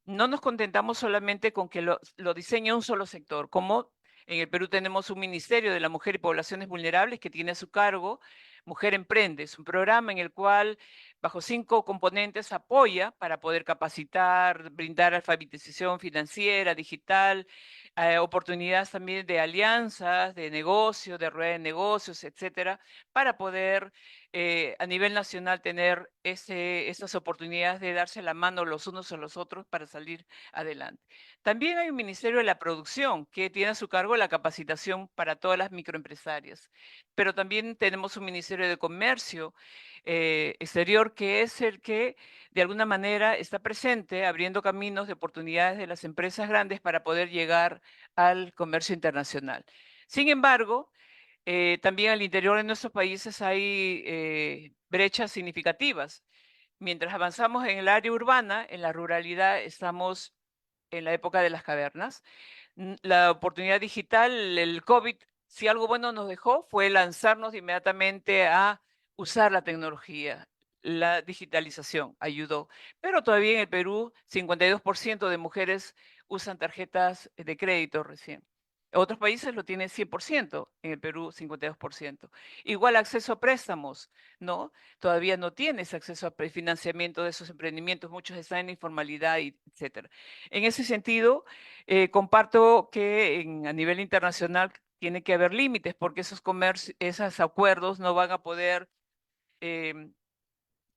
no nos contentamos solamente con que lo diseñe un solo sector, como en el Perú tenemos un Ministerio de la Mujer y Poblaciones Vulnerables que tiene a su cargo Mujer Emprende. Es un programa en el cual, bajo 5 componentes, apoya para poder capacitar, brindar alfabetización financiera, digital, oportunidades también de alianzas, de negocios, de rueda de negocios, etcétera, para poder a nivel nacional tener esas oportunidades de darse la mano los unos a los otros para salir adelante. También hay un Ministerio de la Producción que tiene a su cargo la capacitación para todas las microempresarias, pero también tenemos un Ministerio de Comercio Exterior que es el que de alguna manera está presente abriendo caminos de oportunidades de las empresas grandes para poder llegar al comercio internacional. Sin embargo, también al interior de nuestros países hay brechas significativas. Mientras avanzamos en el área urbana, en la ruralidad estamos en la época de las cavernas. La oportunidad digital, el COVID, si algo bueno nos dejó, fue lanzarnos inmediatamente a usar la tecnología. La digitalización ayudó. Pero todavía en el Perú, 52% de mujeres usan tarjetas de crédito recién. Otros países lo tienen 100%, en el Perú 52%. Igual acceso a préstamos, ¿no? Todavía no tienes acceso a financiamiento de esos emprendimientos, muchos están en informalidad, etcétera. En ese sentido, comparto que a nivel internacional tiene que haber límites porque esos acuerdos no van a poder em,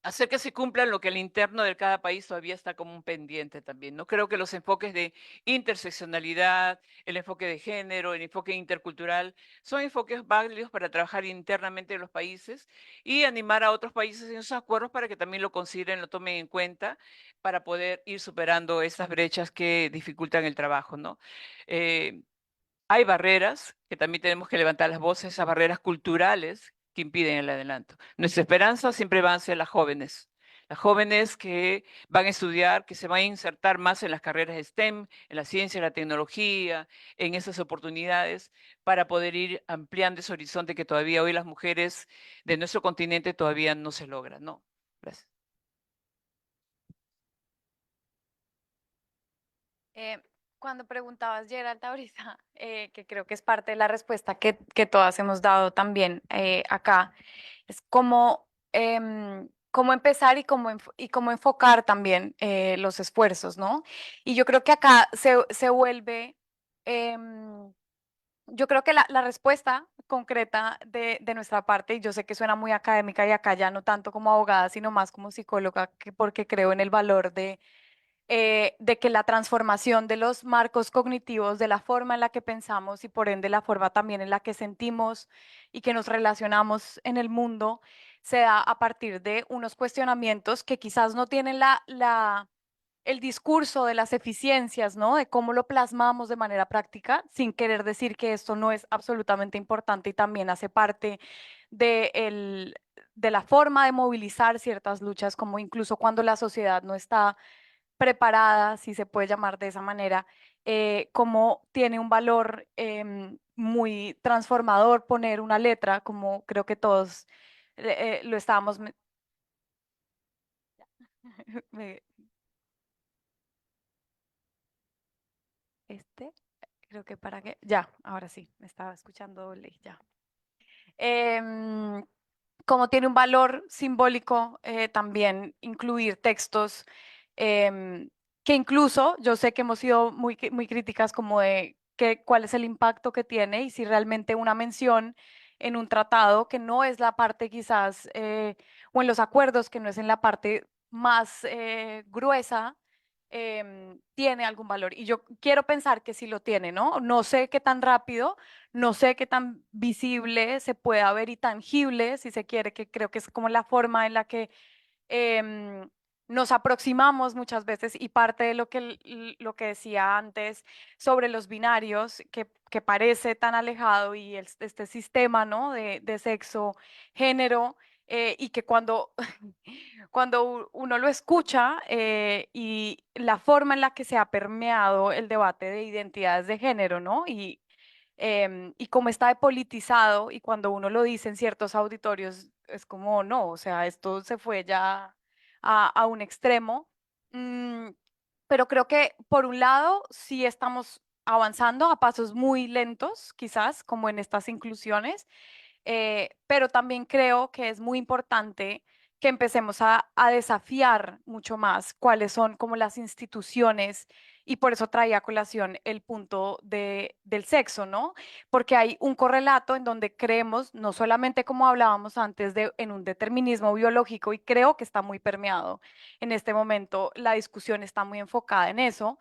hacer que se cumplan lo que el interno de cada país todavía está como un pendiente también. No creo que los enfoques de interseccionalidad, el enfoque de género, el enfoque intercultural, son enfoques válidos para trabajar internamente en los países y animar a otros países en esos acuerdos para que también lo consideren, lo tomen en cuenta para poder ir superando esas brechas que dificultan el trabajo, ¿no? Hay barreras que también tenemos que levantar las voces, esas barreras culturales que impiden el adelanto. Nuestra esperanza siempre van a ser las jóvenes que van a estudiar, que se van a insertar más en las carreras STEM, en la ciencia, la tecnología, en esas oportunidades para poder ir ampliando ese horizonte que todavía hoy las mujeres de nuestro continente todavía no se logran, ¿no? Gracias. Eh, Cuando preguntabas, Gerald, ahorita, que creo que es parte de la respuesta que todas hemos dado también acá, es cómo empezar y cómo enfocar también los esfuerzos, ¿no? Y yo creo que acá se vuelve, yo creo que la respuesta concreta de nuestra parte, y yo sé que suena muy académica y acá ya no tanto como abogada, sino más como psicóloga, porque creo en el valor de que la transformación de los marcos cognitivos, de la forma en la que pensamos y por ende la forma también en la que sentimos y que nos relacionamos en el mundo, se da a partir de unos cuestionamientos que quizás no tienen el discurso de las eficiencias, ¿no? De cómo lo plasmamos de manera práctica, sin querer decir que esto no es absolutamente importante y también hace parte de la forma de movilizar ciertas luchas, como incluso cuando la sociedad no está preparada, si se puede llamar de esa manera, cómo tiene un valor muy transformador poner una letra, como creo que todos lo estábamos... me- creo que para qué, ya, ahora sí, me estaba escuchando doble, ya. Como tiene un valor simbólico también incluir textos em, que incluso yo sé que hemos sido muy críticas como de cuál es el impacto que tiene y si realmente una mención en un tratado que no es la parte quizás, o en los acuerdos que no es en la parte más gruesa, tiene algún valor. Y yo quiero pensar que sí lo tiene, ¿no? No sé qué tan rápido, no sé qué tan visible se pueda ver y tangible, si se quiere, que creo que es como la forma en la que nos aproximamos muchas veces y parte de lo que decía antes sobre los binarios, que parece tan alejado y este sistema, ¿no? de sexo, género, y que cuando, cuando uno lo escucha y la forma en la que se ha permeado el debate de identidades de género, ¿no? Y cómo está depolitizado y cuando uno lo dice en ciertos auditorios es como, no, o sea, esto se fue ya a un extremo. Mm, pero creo que por un lado sí estamos avanzando a pasos muy lentos, quizás, como en estas inclusiones, pero también creo que es muy importante que empecemos a desafiar mucho más cuáles son como las instituciones y por eso traía a colación el punto del sexo, ¿no? Porque hay un correlato en donde creemos, no solamente como hablábamos antes, en un determinismo biológico y creo que está muy permeado en este momento, la discusión está muy enfocada en eso.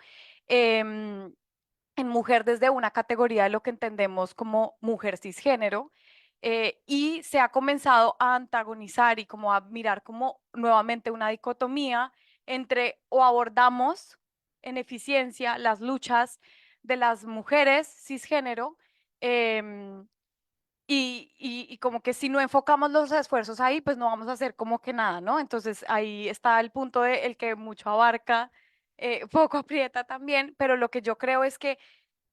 em, en mujer desde una categoría de lo que entendemos como mujer cisgénero, y se ha comenzado a antagonizar y como a mirar como nuevamente una dicotomía entre o abordamos en eficiencia las luchas de las mujeres cisgénero, em, y como que si no enfocamos los esfuerzos ahí, pues no vamos a hacer como que nada, ¿no? Entonces ahí está el punto de el que mucho abarca, poco aprieta también, pero lo que yo creo es que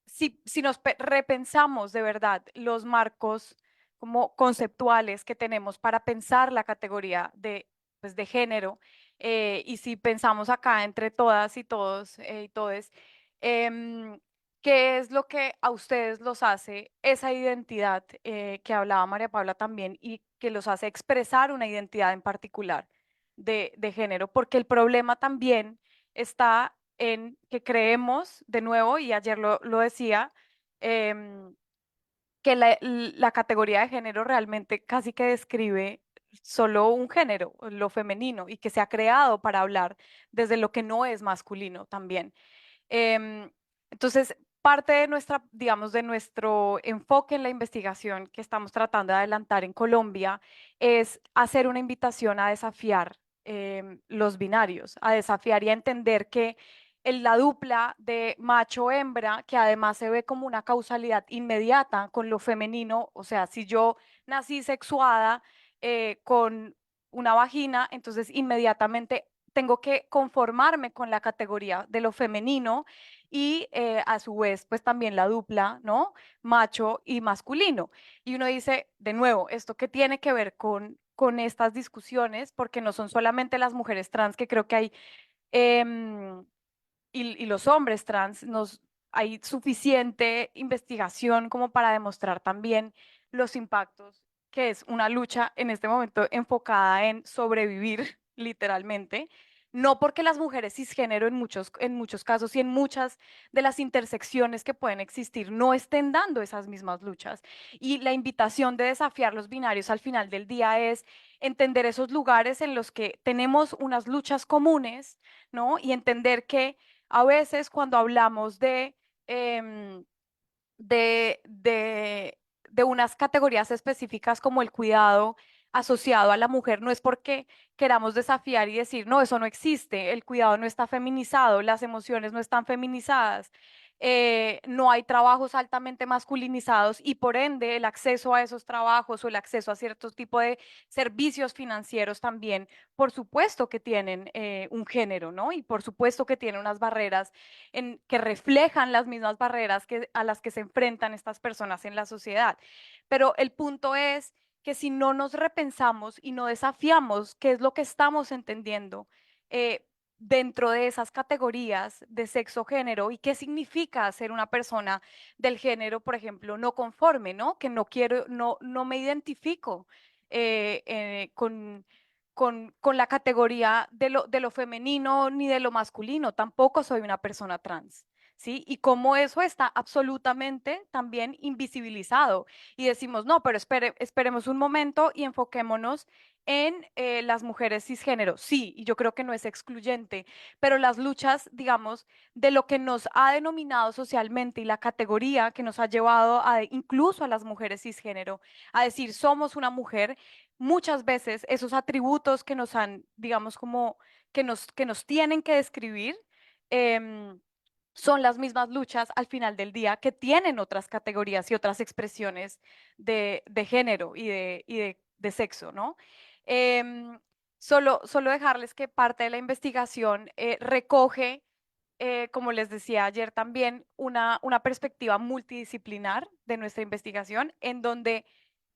si nos repensamos de verdad los marcos como conceptuales que tenemos para pensar la categoría pues, de género, y si pensamos acá entre todas y todos y todes, em, ¿qué es lo que a ustedes los hace esa identidad que hablaba María Paula también y que los hace expresar una identidad en particular de género? Porque el problema también está en que creemos, de nuevo, y ayer lo decía, em, que la categoría de género realmente casi que describe solo un género, lo femenino, y que se ha creado para hablar desde lo que no es masculino también. Em, entonces, parte de nuestra, digamos, de nuestro enfoque en la investigación que estamos tratando de adelantar en Colombia es hacer una invitación a desafiar los binarios, a desafiar y a entender que la dupla de macho-hembra, que además se ve como una causalidad inmediata con lo femenino, o sea, si yo nací sexuada con una vagina, entonces inmediatamente tengo que conformarme con la categoría de lo femenino y a su vez, pues también la dupla, ¿no? Macho y masculino. Y uno dice, de nuevo, ¿esto qué tiene que ver con estas discusiones? Porque no son solamente las mujeres trans, que creo que hay, em, y los hombres trans, hay suficiente investigación como para demostrar también los impactos, que es una lucha en este momento enfocada en sobrevivir, literalmente, no porque las mujeres cisgénero en muchos casos y en muchas de las intersecciones que pueden existir no estén dando esas mismas luchas. Y la invitación de desafiar los binarios al final del día es entender esos lugares en los que tenemos unas luchas comunes, ¿no? Y entender que a veces cuando hablamos em, de, de, de unas categorías específicas como el cuidado asociado a la mujer, no es porque queramos desafiar y decir, no, eso no existe, el cuidado no está feminizado, las emociones no están feminizadas. no hay trabajos altamente masculinizados y por ende el acceso a esos trabajos o el acceso a ciertos tipos de servicios financieros también, por supuesto que tienen un género, ¿no? Y por supuesto que tienen unas barreras que reflejan las mismas barreras a las que se enfrentan estas personas en la sociedad. Pero el punto es que si no nos repensamos y no desafiamos qué es lo que estamos entendiendo, dentro de esas categorías de sexo género y qué significa ser una persona del género, por ejemplo, no conforme, ¿no? Que no quiero, no me identifico con la categoría de lo femenino ni de lo masculino, tampoco soy una persona trans. ¿Sí? Y cómo eso está absolutamente también invisibilizado. Y decimos, no, pero esperemos un momento y enfoquémonos en las mujeres cisgénero. Sí, y yo creo que no es excluyente, pero las luchas, digamos, de lo que nos ha denominado socialmente y la categoría que nos ha llevado a, incluso a las mujeres cisgénero, a decir somos una mujer, muchas veces esos atributos que nos han, digamos, como que nos tienen que describir. Son las mismas luchas al final del día que tienen otras categorías y otras expresiones de género y de sexo, ¿no? Em, solo dejarles que parte de la investigación recoge, como les decía ayer también, una perspectiva multidisciplinar de nuestra investigación, en donde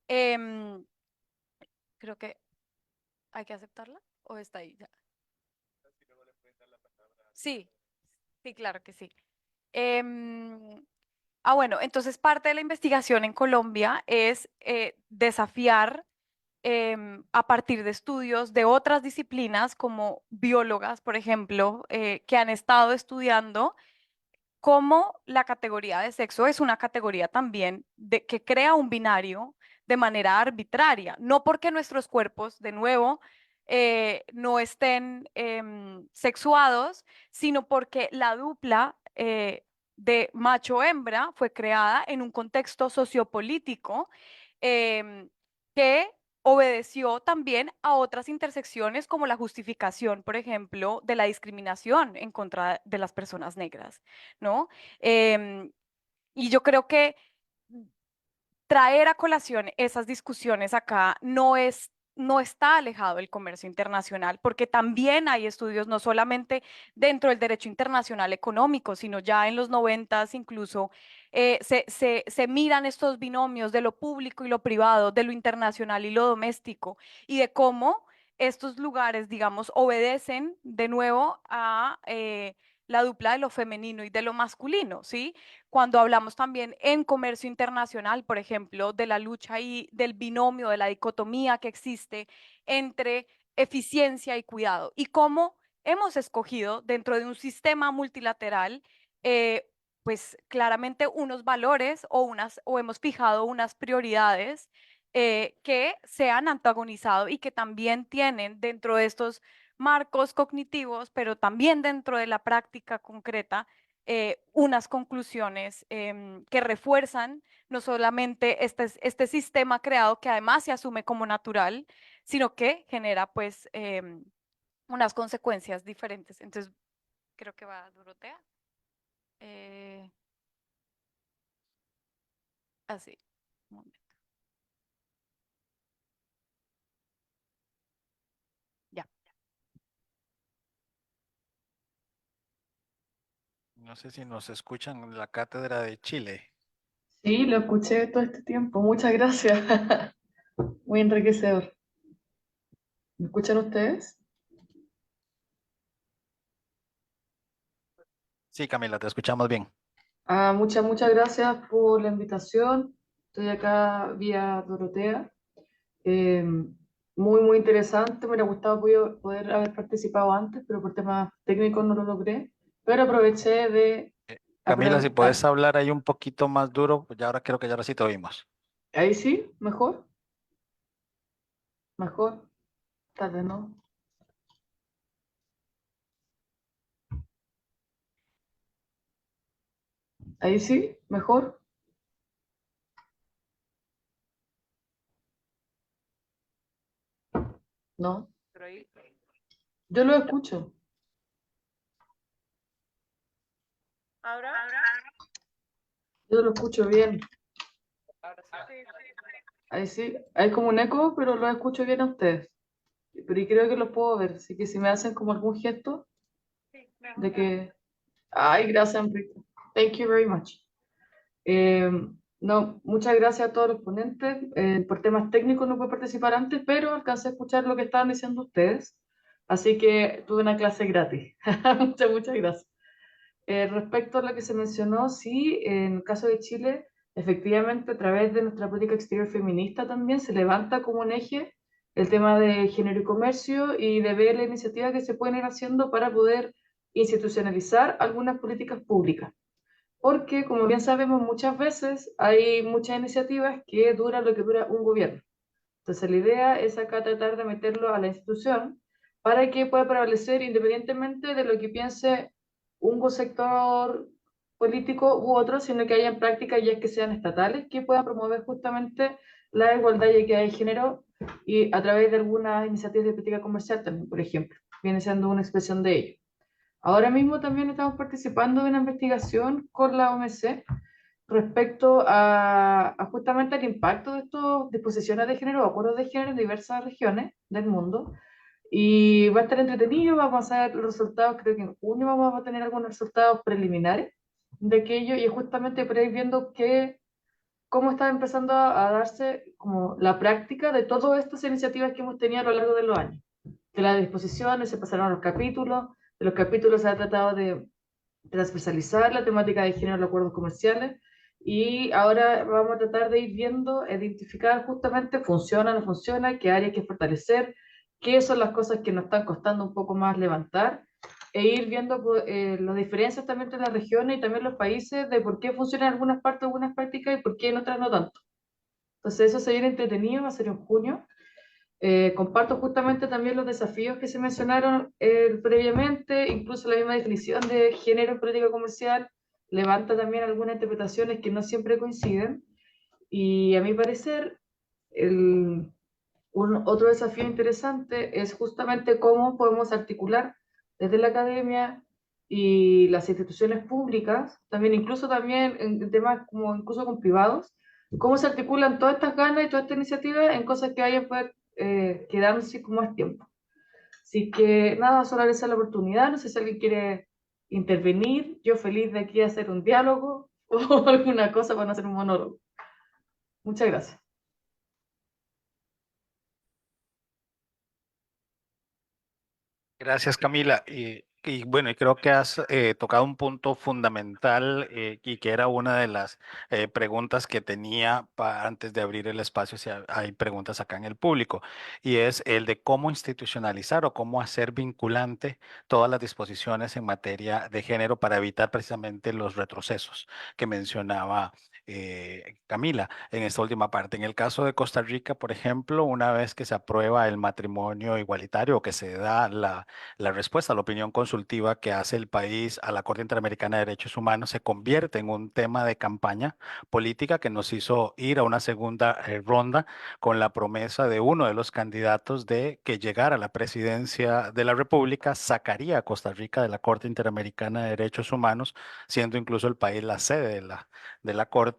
em, creo que hay que aceptarla o está ahí ya. Sí, sí, claro que sí. Em, bueno, entonces parte de la investigación en Colombia es desafiar a partir de estudios de otras disciplinas como biólogas, por ejemplo, que han estado estudiando cómo la categoría de sexo es una categoría también que crea un binario de manera arbitraria, no porque nuestros cuerpos, de nuevo, no estén sexuados, sino porque la dupla de macho-hembra fue creada en un contexto sociopolítico que obedeció también a otras intersecciones como la justificación, por ejemplo, de la discriminación en contra de las personas negras, ¿no? Em, y yo creo que traer a colación esas discusiones acá no está alejado del comercio internacional, porque también hay estudios no solamente dentro del derecho internacional económico, sino ya en los 90 incluso se miran estos binomios de lo público y lo privado, de lo internacional y lo doméstico, y de cómo estos lugares, digamos, obedecen de nuevo a la dupla de lo femenino y de lo masculino, ¿sí? Cuando hablamos también en comercio internacional, por ejemplo, de la lucha y del binomio, de la dicotomía que existe entre eficiencia y cuidado, y cómo hemos escogido dentro de un sistema multilateral, pues claramente unos valores o hemos fijado unas prioridades que se han antagonizado y que también tienen dentro de estos marcos cognitivos, pero también dentro de la práctica concreta, unas conclusiones que refuerzan no solamente este sistema creado que además se asume como natural, sino que genera pues unas consecuencias diferentes. Entonces, creo que va Dorotea. Eh, así. Un momento. Ya. No sé si nos escuchan en la cátedra de Chile. Sí, lo escuché todo este tiempo. Muchas gracias. Muy enriquecedor. ¿Me escuchan ustedes? Sí, Camila, te escuchamos bien. Muchas gracias por la invitación. Estoy acá vía Dorotea. Eh, muy interesante. Me hubiera gustado poder haber participado antes, pero por temas técnicos no lo logré. Pero aproveché de Camila, si puedes preguntar. hablar ahí un poquito más duro, pues ya ahora creo que ya ahora sí te oímos. Ahí sí, mejor. Mejor. Tal vez no. Ahí sí, mejor. No. Pero ahí- Yo lo escucho. ¿Ahora? Yo lo escucho bien. Ahí sí, hay como un eco, pero lo escucho bien a ustedes. Pero y creo que los puedo ver, así que si me hacen como algún gesto de que... Ay, gracias, Enrique. Thank you very much. Eh, no, muchas gracias a todos los ponentes. Por temas técnicos no pude participar antes, pero alcancé a escuchar lo que estaban diciendo ustedes. Así que tuve una clase gratis. Muchas gracias. Respecto a lo que se mencionó, sí, en el caso de Chile, efectivamente, a través de nuestra política exterior feminista también se levanta como un eje el tema de género y comercio y de ver la iniciativa que se pueden ir haciendo para poder institucionalizar algunas políticas públicas. Porque, como bien sabemos, muchas veces hay muchas iniciativas que duran lo que dura un gobierno. Entonces, la idea es acá tratar de meterlo a la institución para que pueda prevalecer independientemente de lo que piense un sector político u otro, sino que hayan prácticas ya que sean estatales que puedan promover justamente la igualdad y equidad de género y a través de algunas iniciativas de política comercial también, por ejemplo, viene siendo una expresión de ello. Ahora mismo también estamos participando de una investigación con la OMC respecto a justamente el impacto de estas disposiciones de género o acuerdos de género en diversas regiones del mundo. Y va a estar entretenido, vamos a ver los resultados, creo que en junio vamos a tener algunos resultados preliminares de aquello y es justamente por ir viendo cómo está empezando a darse como la práctica de todas estas iniciativas que hemos tenido a lo largo de los años. De las disposiciones se pasaron a los capítulos, de los capítulos se ha tratado de transversalizar la temática de género en los acuerdos comerciales y ahora vamos a tratar de ir viendo, identificar justamente funciona, no funciona, qué áreas hay que fortalecer, qué son las cosas que nos están costando un poco más levantar e ir viendo las diferencias también entre las regiones y también los países de por qué funcionan algunas partes, algunas prácticas y por qué en otras no tanto. Entonces eso se viene entretenido, va a ser en junio. Comparto justamente también los desafíos que se mencionaron previamente, incluso la misma definición de género en política comercial levanta también algunas interpretaciones que no siempre coinciden. Y a mi parecer, otro desafío interesante es justamente cómo podemos articular desde la academia y las instituciones públicas, también incluso también en temas como incluso con privados, cómo se articulan todas estas ganas y toda esta iniciativa en cosas que vayan a poder quedarse con más tiempo. Así que nada, solo agradecer la oportunidad, no sé si alguien quiere intervenir, yo feliz de aquí a hacer un diálogo o alguna cosa para no hacer un monólogo. Muchas gracias. Gracias, Camila. Y bueno, y creo que has tocado un punto fundamental y que era una de las preguntas que tenía antes de abrir el espacio, si hay preguntas acá en el público, y es el de cómo institucionalizar o cómo hacer vinculante todas las disposiciones en materia de género para evitar precisamente los retrocesos que mencionaba Camila en esta última parte. En el caso de Costa Rica, por ejemplo, una vez que se aprueba el matrimonio igualitario o que se da la respuesta a la opinión consultiva que hace el país a la Corte Interamericana de Derechos Humanos se convierte en un tema de campaña política que nos hizo ir a una segunda ronda con la promesa de uno de los candidatos de que llegara a la presidencia de la República, sacaría a Costa Rica de la Corte Interamericana de Derechos Humanos, siendo incluso el país la sede de la Corte,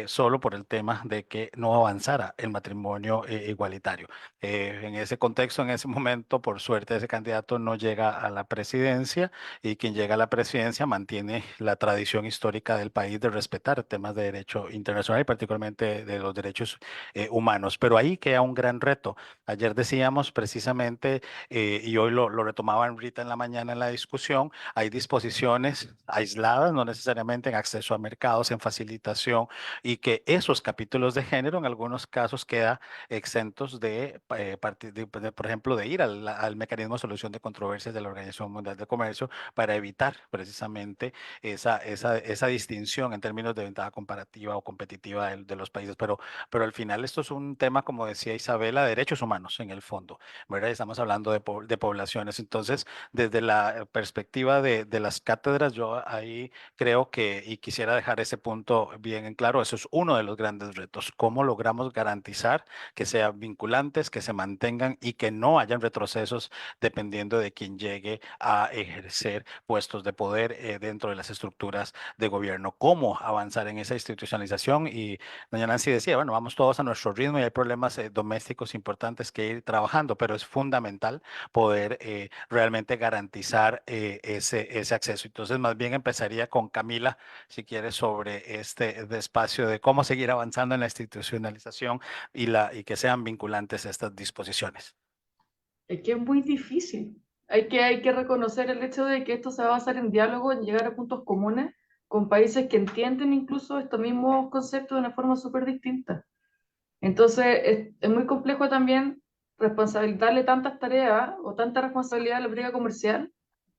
solo por el tema de que no avanzara el matrimonio igualitario. En ese contexto, en ese momento, por suerte, ese candidato no llega a la presidencia y quien llega a la presidencia mantiene la tradición histórica del país de respetar temas de derecho internacional y particularmente de los derechos humanos. Pero ahí queda un gran reto. Ayer decíamos precisamente, y hoy lo retomaba Rita en la mañana en la discusión, hay disposiciones aisladas, no necesariamente en acceso a mercados, en facilitación, y que esos capítulos de género en algunos casos queda exentos por ejemplo, de ir al mecanismo de solución de controversias de la Organización Mundial de Comercio para evitar precisamente esa distinción en términos de ventaja comparativa o competitiva de los países. Pero al final esto es un tema, como decía Isabela, de derechos humanos en el fondo, ¿verdad? Estamos hablando de poblaciones. Entonces, desde la perspectiva de las cátedras, yo ahí creo que, y quisiera dejar ese punto bien bien en claro, eso es uno de los grandes retos. ¿Cómo logramos garantizar que sean vinculantes, que se mantengan y que no hayan retrocesos dependiendo de quién llegue a ejercer puestos de poder dentro de las estructuras de gobierno? ¿Cómo avanzar en esa institucionalización? Y doña Nancy decía, bueno, vamos todos a nuestro ritmo y hay problemas domésticos importantes que ir trabajando, pero es fundamental poder realmente garantizar ese acceso. Entonces, más bien empezaría con Camila, si quieres, sobre este espacio de cómo seguir avanzando en la institucionalización y que sean vinculantes estas disposiciones. Es que es muy difícil. Hay que reconocer el hecho de que esto se va a basar en diálogo, en llegar a puntos comunes con países que entienden incluso estos mismos conceptos de una forma súper distinta. Entonces, es muy complejo también darle tantas tareas o tanta responsabilidad a la política comercial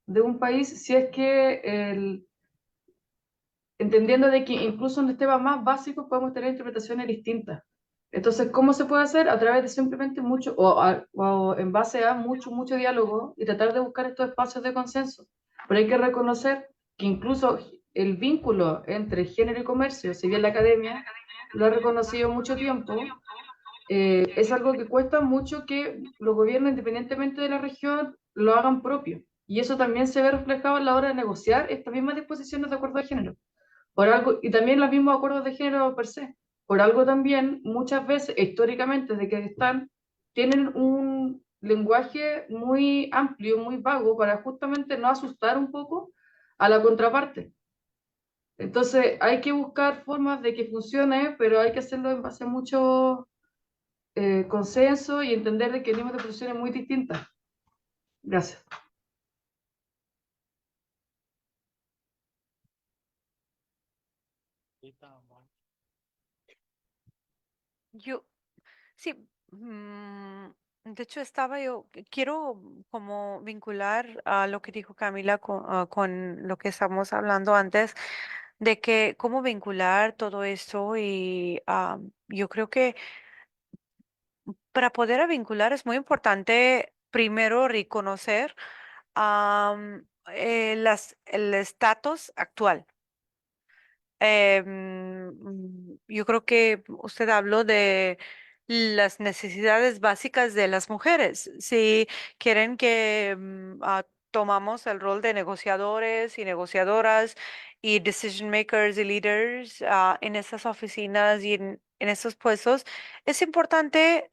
de un país si es que entendiendo de que incluso en los temas más básicos podemos tener interpretaciones distintas. Entonces, ¿cómo se puede hacer? A través de simplemente mucho, o en base a mucho diálogo y tratar de buscar estos espacios de consenso. Pero hay que reconocer que incluso el vínculo entre género y comercio, si bien la academia lo ha reconocido mucho tiempo, es algo que cuesta mucho que los gobiernos, independientemente de la región, lo hagan propio. Y eso también se ve reflejado a la hora de negociar estas mismas disposiciones de acuerdo de género. Por algo, y también los mismos acuerdos de género per se. Por algo también, muchas veces, históricamente, desde que están, tienen un lenguaje muy amplio, muy vago, para justamente no asustar un poco a la contraparte. Entonces, hay que buscar formas de que funcione, pero hay que hacerlo en base a mucho consenso y entender de que tenemos de posiciones muy distintas. Gracias. Yo, sí, de hecho quiero como vincular a lo que dijo Camila con lo que estamos hablando antes, de que cómo vincular todo esto y yo creo que para poder vincular es muy importante primero reconocer el estatus actual. Yo creo que usted habló de las necesidades básicas de las mujeres. Si quieren que tomamos el rol de negociadores y negociadoras y decision makers y leaders en esas oficinas y en esos puestos, es importante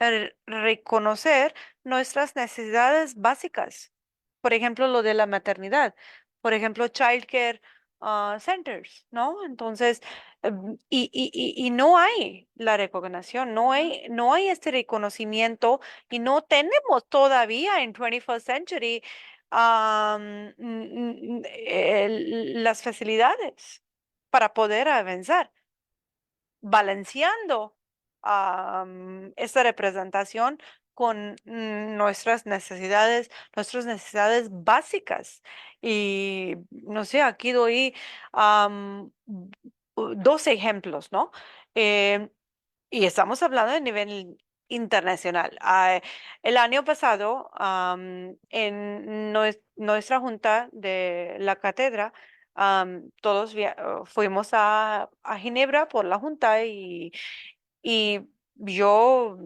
reconocer nuestras necesidades básicas. Por ejemplo, lo de la maternidad. Por ejemplo, childcare centers, ¿no? Entonces, y no hay la recognición, no hay este reconocimiento y no tenemos todavía en 21st century las facilidades para poder avanzar, balanceando esta representación con nuestras necesidades básicas. Y no sé, aquí doy dos ejemplos, ¿no? Eh, y estamos hablando de nivel internacional. El año pasado, en nuestra junta de la cátedra, todos fuimos a Ginebra por la junta y yo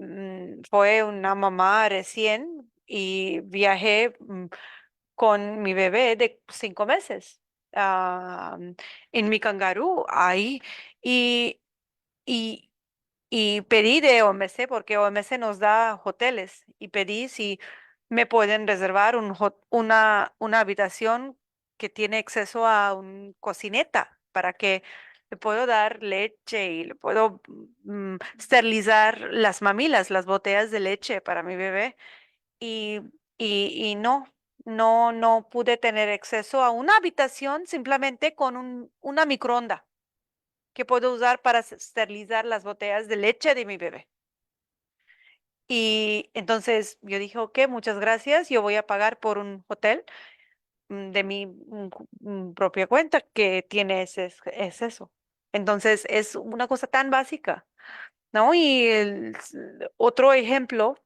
fue una mamá recién y viajé con mi bebé de 5 meses en mi cangarú ahí y, y, y pedí de OMC porque OMC nos da hoteles y pedí si me pueden reservar una habitación que tiene acceso a un cocineta para que le puedo dar leche y le puedo esterilizar las mamilas, las botellas de leche para mi bebé y, y no pude tener acceso a una habitación simplemente con una microonda que puedo usar para esterilizar las botellas de leche de mi bebé. Y entonces yo dije, ok, muchas gracias, yo voy a pagar por un hotel de mi propia cuenta que tiene es eso. Entonces es una cosa tan básica, ¿no? Y otro ejemplo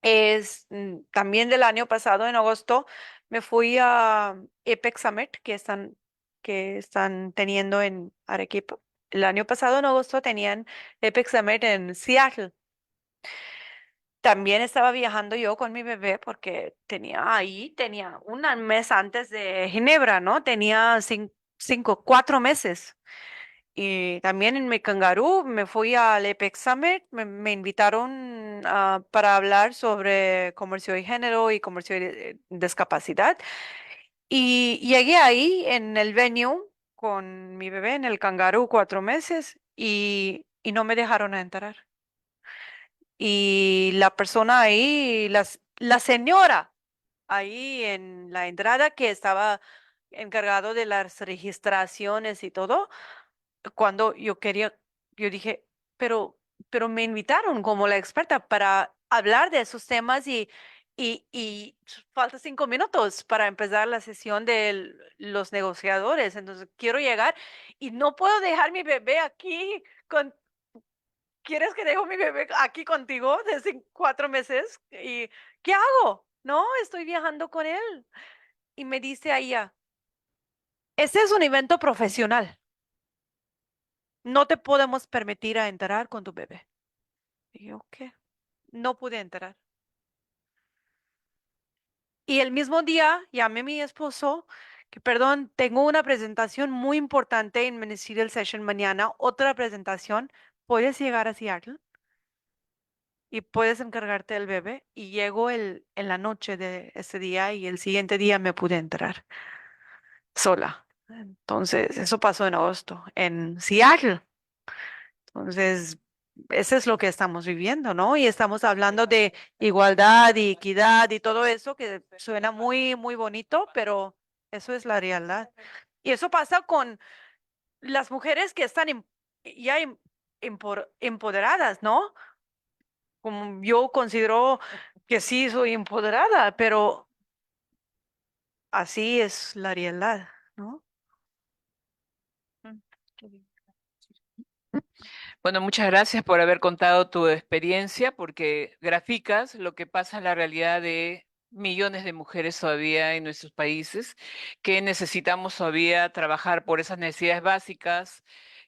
es también del año pasado, en agosto, me fui a Apex Summit que están teniendo en Arequipa, el año pasado en agosto tenían Epic Summit en Seattle. También estaba viajando yo con mi bebé porque tenía un mes antes de Ginebra, ¿no? Tenía 4 meses. Y también en mi Kangaroo me fui al Epic Summit, me invitaron para hablar sobre comercio de género y comercio de discapacidad. Y llegué ahí en el venue con mi bebé en el Kangaroo 4 meses y no me dejaron entrar. Y la persona ahí, la señora ahí en la entrada que estaba encargado de las registraciones y todo, cuando yo dije, pero, pero me invitaron como la experta para hablar de esos temas y falta 5 minutos para empezar la sesión de los negociadores. Entonces quiero llegar y no puedo dejar mi bebé aquí ¿quieres que dejo mi bebé aquí contigo desde 4 meses? ¿Y qué hago? No, estoy viajando con él. Y me dice a ella, este es un evento profesional. No te podemos permitir a entrar con tu bebé. Y yo, ¿qué? No pude entrar. Y el mismo día llamé a mi esposo, que perdón, tengo una presentación muy importante en Ministerial Session mañana, otra presentación. ¿Puedes llegar a Seattle? Y puedes encargarte del bebé. Y llego en la noche de ese día y el siguiente día me pude entrar sola. Entonces, eso pasó en agosto, en Seattle. Entonces, eso es lo que estamos viviendo, ¿no? Y estamos hablando de igualdad y equidad y todo eso que suena muy, muy bonito, pero eso es la realidad. Y eso pasa con las mujeres que están ya empoderadas, ¿no? Como yo considero que sí soy empoderada, pero así es la realidad, ¿no? Mm, qué bien. Bueno, muchas gracias por haber contado tu experiencia, porque graficas lo que pasa en la realidad de millones de mujeres todavía en nuestros países, que necesitamos todavía trabajar por esas necesidades básicas,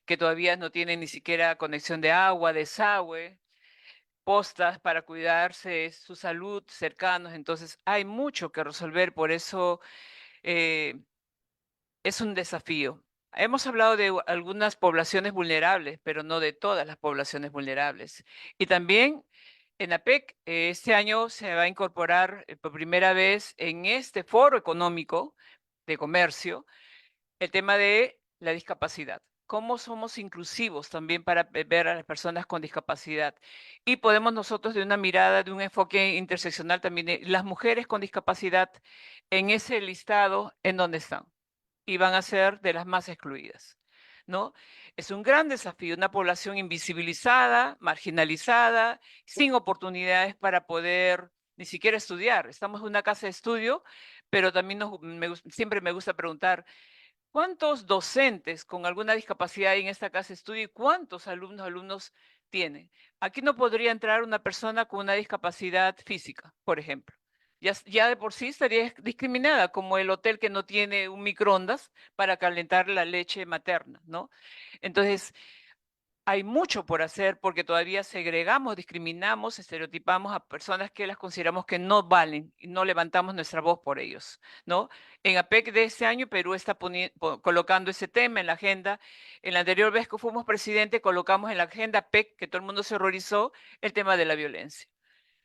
que todavía no tienen ni siquiera conexión de agua, desagüe, postas para cuidarse su salud, cercanos. Entonces, hay mucho que resolver, por eso eh, es un desafío. Hemos hablado de algunas poblaciones vulnerables, pero no de todas las poblaciones vulnerables. Y también en APEC, este año se va a incorporar por primera vez en este foro económico de comercio el tema de la discapacidad. Cómo somos inclusivos también para ver a las personas con discapacidad. Y podemos nosotros de una mirada, de un enfoque interseccional también, las mujeres con discapacidad en ese listado, ¿en dónde están? Y van a ser de las más excluidas, ¿no? Es un gran desafío, una población invisibilizada, marginalizada, sin oportunidades para poder ni siquiera estudiar. Estamos en una casa de estudio, pero también siempre me gusta preguntar, ¿cuántos docentes con alguna discapacidad hay en esta casa de estudio y cuántos alumnos tienen? Aquí no podría entrar una persona con una discapacidad física, por ejemplo. Ya de por sí estaría discriminada, como el hotel que no tiene un microondas para calentar la leche materna, ¿no? Entonces, hay mucho por hacer porque todavía segregamos, discriminamos, estereotipamos a personas que las consideramos que no valen y no levantamos nuestra voz por ellos, ¿no? En APEC de este año, Perú está colocando ese tema en la agenda. En la anterior vez que fuimos presidente, colocamos en la agenda APEC, que todo el mundo se horrorizó, el tema de la violencia,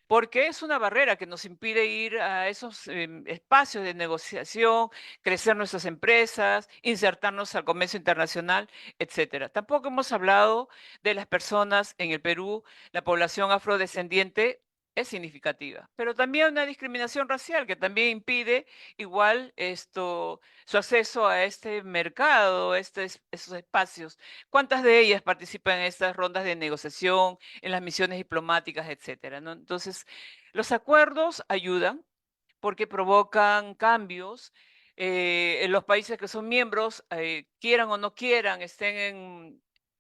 porque es una barrera que nos impide ir a esos espacios de negociación, crecer nuestras empresas, insertarnos al comercio internacional, etcétera. Tampoco hemos hablado de las personas en el Perú, la población afrodescendiente es significativa, pero también una discriminación racial que también impide igual su acceso a este mercado, esos espacios. ¿Cuántas de ellas participan en estas rondas de negociación, en las misiones diplomáticas, etcétera, ¿no? Entonces, los acuerdos ayudan porque provocan cambios. En los países que son miembros, quieran o no quieran,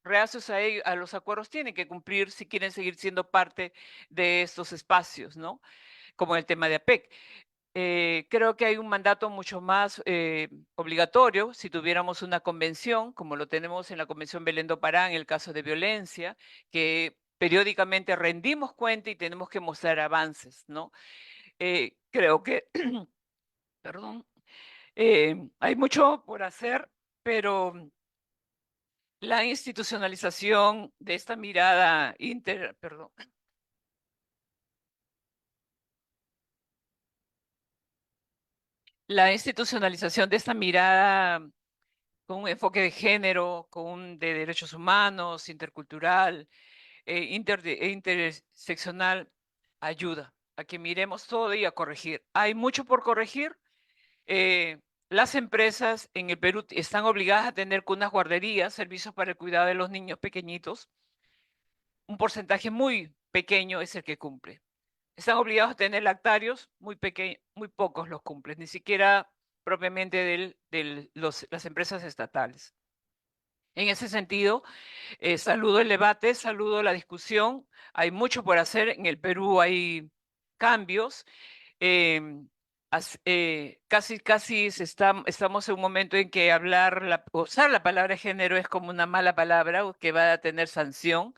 reacios a los acuerdos, tienen que cumplir si quieren seguir siendo parte de estos espacios, ¿no? Como el tema de APEC. Creo que hay un mandato mucho más obligatorio si tuviéramos una convención, como lo tenemos en la Convención Belén do Pará, en el caso de violencia, que periódicamente rendimos cuenta y tenemos que mostrar avances, ¿no? Creo que, perdón, hay mucho por hacer, pero la institucionalización de esta mirada perdón, la institucionalización de esta mirada con un enfoque de género, de derechos humanos, intercultural, interseccional, ayuda a que miremos todo y a corregir. Hay mucho por corregir. Las empresas en el Perú están obligadas a tener cunas guarderías, servicios para el cuidado de los niños pequeñitos. Un porcentaje muy pequeño es el que cumple. Están obligados a tener lactarios, muy pocos los cumplen, ni siquiera propiamente las empresas estatales. En ese sentido, saludo el debate, saludo la discusión. Hay mucho por hacer. En el Perú hay cambios. Casi estamos en un momento en que usar la palabra género es como una mala palabra que va a tener sanción.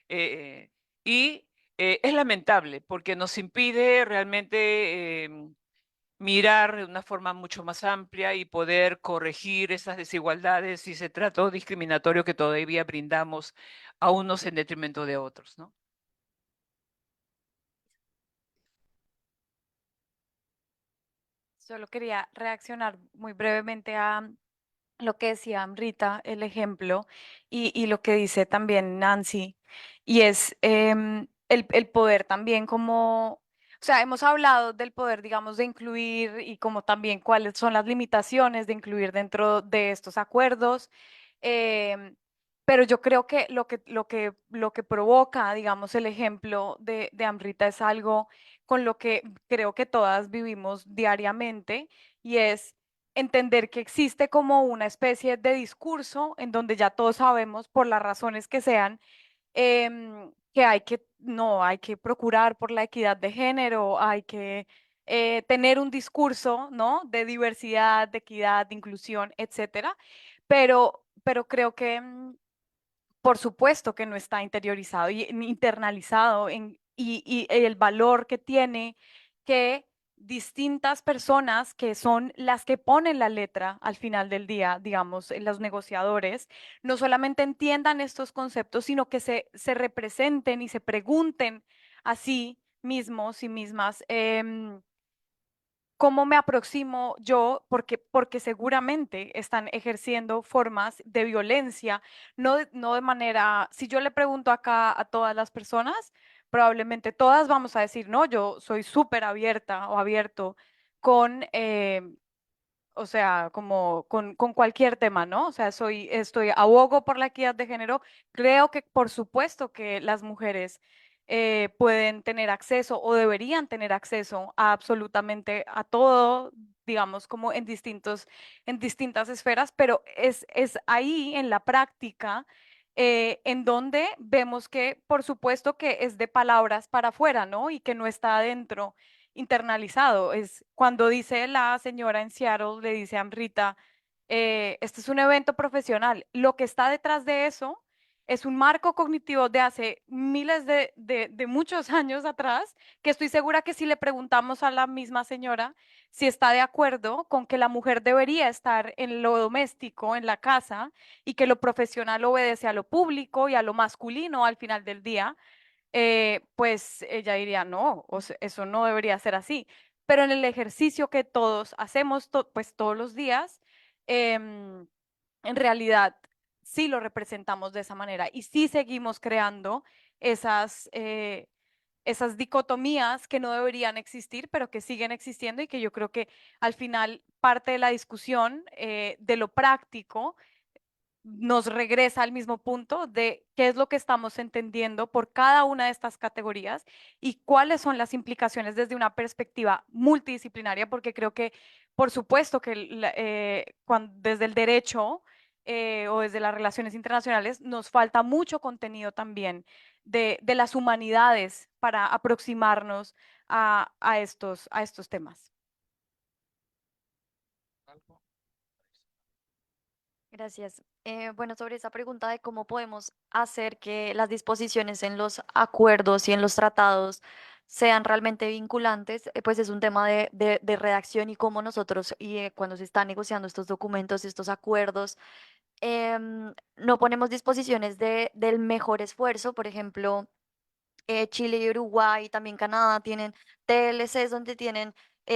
Y es lamentable porque nos impide realmente mirar de una forma mucho más amplia y poder corregir esas desigualdades y ese trato discriminatorio que todavía brindamos a unos en detrimento de otros, ¿no? Solo quería reaccionar muy brevemente a lo que decía Amrita, el ejemplo, y lo que dice también Nancy, y es el poder también como, o sea, hemos hablado del poder, digamos, de incluir y como también cuáles son las limitaciones de incluir dentro de estos acuerdos. em, pero yo creo que lo que provoca, digamos, el ejemplo de Amrita es algo con lo que creo que todas vivimos diariamente, y es entender que existe como una especie de discurso en donde ya todos sabemos, por las razones que sean, que no, hay que procurar por la equidad de género, hay que tener un discurso, ¿no? De diversidad, de equidad, de inclusión, etcétera. Pero creo que por supuesto que no está interiorizado y ni internalizado y el valor que tiene que distintas personas que son las que ponen la letra al final del día, digamos, los negociadores, no solamente entiendan estos conceptos, sino que se representen y se pregunten a sí mismos y mismas. ¿Cómo me aproximo yo? Porque seguramente están ejerciendo formas de violencia, no de manera, si yo le pregunto acá a todas las personas, probablemente todas vamos a decir, no, yo soy súper abierta o abierto con, o sea, como con cualquier tema, ¿no? O sea, abogo por la equidad de género. Creo que por supuesto que las mujeres pueden tener acceso o deberían tener acceso a absolutamente a todo, digamos, como en distintas esferas, pero es ahí en la práctica en donde vemos que por supuesto que es de palabras para afuera, ¿no? Y que no está adentro internalizado. Es cuando dice la señora en Seattle, le dice a Amrita, este es un evento profesional. Lo que está detrás de eso es un marco cognitivo de hace miles de muchos años atrás, que estoy segura que si le preguntamos a la misma señora si está de acuerdo con que la mujer debería estar en lo doméstico, en la casa, y que lo profesional obedece a lo público y a lo masculino al final del día, pues ella diría, no, eso no debería ser así. Pero en el ejercicio que todos hacemos, pues todos los días, em, en realidad sí lo representamos de esa manera y sí seguimos creando esas dicotomías que no deberían existir, pero que siguen existiendo y que yo creo que al final parte de la discusión de lo práctico nos regresa al mismo punto de qué es lo que estamos entendiendo por cada una de estas categorías y cuáles son las implicaciones desde una perspectiva multidisciplinaria, porque creo que, por supuesto, que desde el derecho o desde las relaciones internacionales nos falta mucho contenido también de las humanidades para aproximarnos a estos temas. Gracias. Bueno, sobre esa pregunta de cómo podemos hacer que las disposiciones en los acuerdos y en los tratados sean realmente vinculantes, pues es un tema de redacción y cómo nosotros, cuando se están negociando estos documentos, estos acuerdos, no ponemos disposiciones del mejor esfuerzo. Por ejemplo, Chile y Uruguay, también Canadá, tienen TLCs donde tienen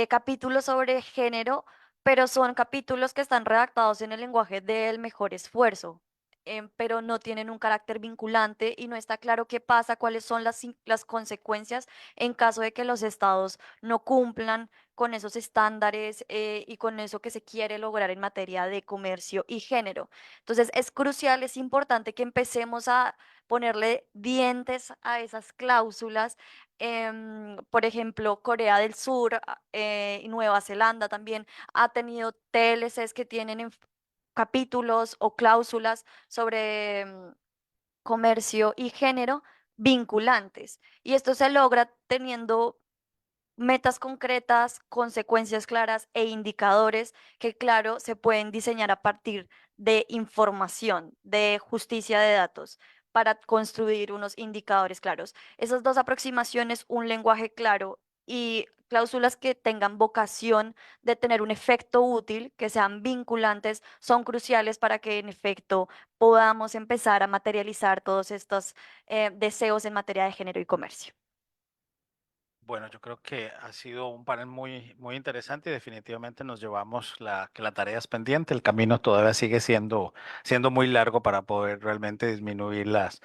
capítulos sobre género, pero son capítulos que están redactados en el lenguaje del mejor esfuerzo, pero no tienen un carácter vinculante y no está claro qué pasa, cuáles son las consecuencias en caso de que los estados no cumplan con esos estándares y con eso que se quiere lograr en materia de comercio y género. Entonces, es crucial, es importante que empecemos a ponerle dientes a esas cláusulas. Por ejemplo, Corea del Sur y Nueva Zelanda también ha tenido TLCs que tienen capítulos o cláusulas sobre comercio y género vinculantes. Y esto se logra teniendo metas concretas, consecuencias claras e indicadores que, claro, se pueden diseñar a partir de información, de justicia de datos, para construir unos indicadores claros. Esas dos aproximaciones, un lenguaje claro y cláusulas que tengan vocación de tener un efecto útil, que sean vinculantes, son cruciales para que en efecto podamos empezar a materializar todos estos deseos en materia de género y comercio. Bueno, yo creo que ha sido un panel muy interesante y definitivamente nos llevamos que la tarea es pendiente. El camino todavía sigue siendo muy largo para poder realmente disminuir las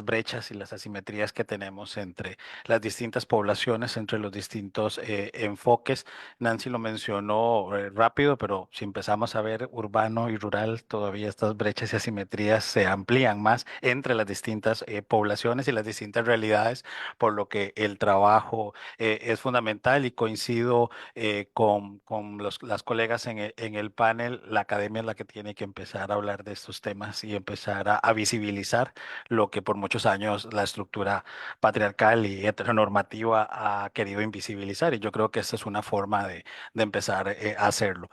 brechas y las asimetrías que tenemos entre las distintas poblaciones, entre los distintos enfoques. Nancy lo mencionó rápido, pero si empezamos a ver urbano y rural, todavía estas brechas y asimetrías se amplían más entre las distintas poblaciones y las distintas realidades, por lo que el trabajo es fundamental y coincido con las colegas en el panel. La academia es la que tiene que empezar a hablar de estos temas y empezar a visibilizar lo que por muchos años la estructura patriarcal y heteronormativa ha querido invisibilizar. Y yo creo que esta es una forma de empezar a hacerlo.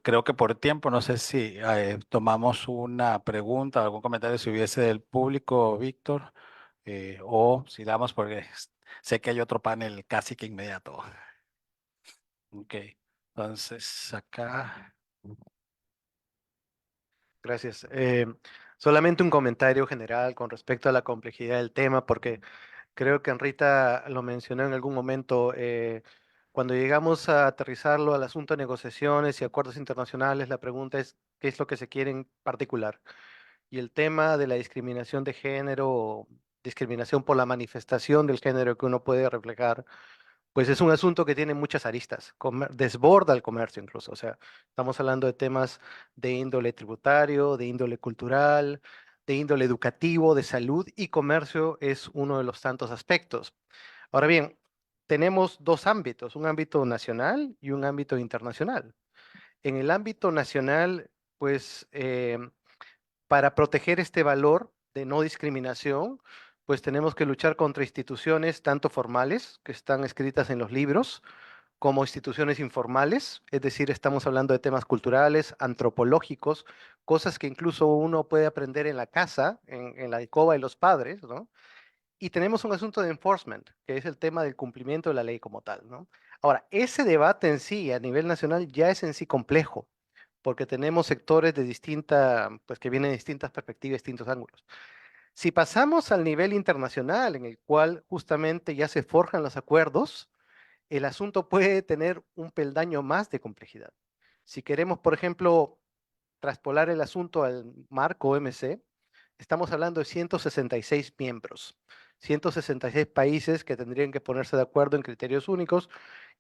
Creo que por tiempo, no sé si tomamos una pregunta o algún comentario si hubiese del público, Víctor, o si damos porque sé que hay otro panel casi que inmediato. Ok, entonces acá. Gracias. Solamente un comentario general con respecto a la complejidad del tema, porque creo que Enrita lo mencionó en algún momento. Cuando llegamos a aterrizarlo al asunto de negociaciones y acuerdos internacionales, la pregunta es, ¿qué es lo que se quiere en particular? Y el tema de la discriminación de género, o discriminación por la manifestación del género que uno puede reflejar, pues es un asunto que tiene muchas aristas, desborda el comercio incluso. O sea, estamos hablando de temas de índole tributario, de índole cultural, de índole educativo, de salud, y comercio es uno de los tantos aspectos. Ahora bien, tenemos dos ámbitos, un ámbito nacional y un ámbito internacional. En el ámbito nacional, pues para proteger este valor de no discriminación, pues tenemos que luchar contra instituciones tanto formales, que están escritas en los libros, como instituciones informales, es decir, estamos hablando de temas culturales, antropológicos, cosas que incluso uno puede aprender en la casa, en la alcoba de los padres, ¿no? Y tenemos un asunto de enforcement, que es el tema del cumplimiento de la ley como tal, ¿no? Ahora, ese debate en sí, a nivel nacional, ya es en sí complejo, porque tenemos sectores de pues que vienen de distintas perspectivas, distintos ángulos. Si pasamos al nivel internacional, en el cual justamente ya se forjan los acuerdos, el asunto puede tener un peldaño más de complejidad. Si queremos, por ejemplo, traspolar el asunto al marco OMC, estamos hablando de 166 miembros, 166 países que tendrían que ponerse de acuerdo en criterios únicos.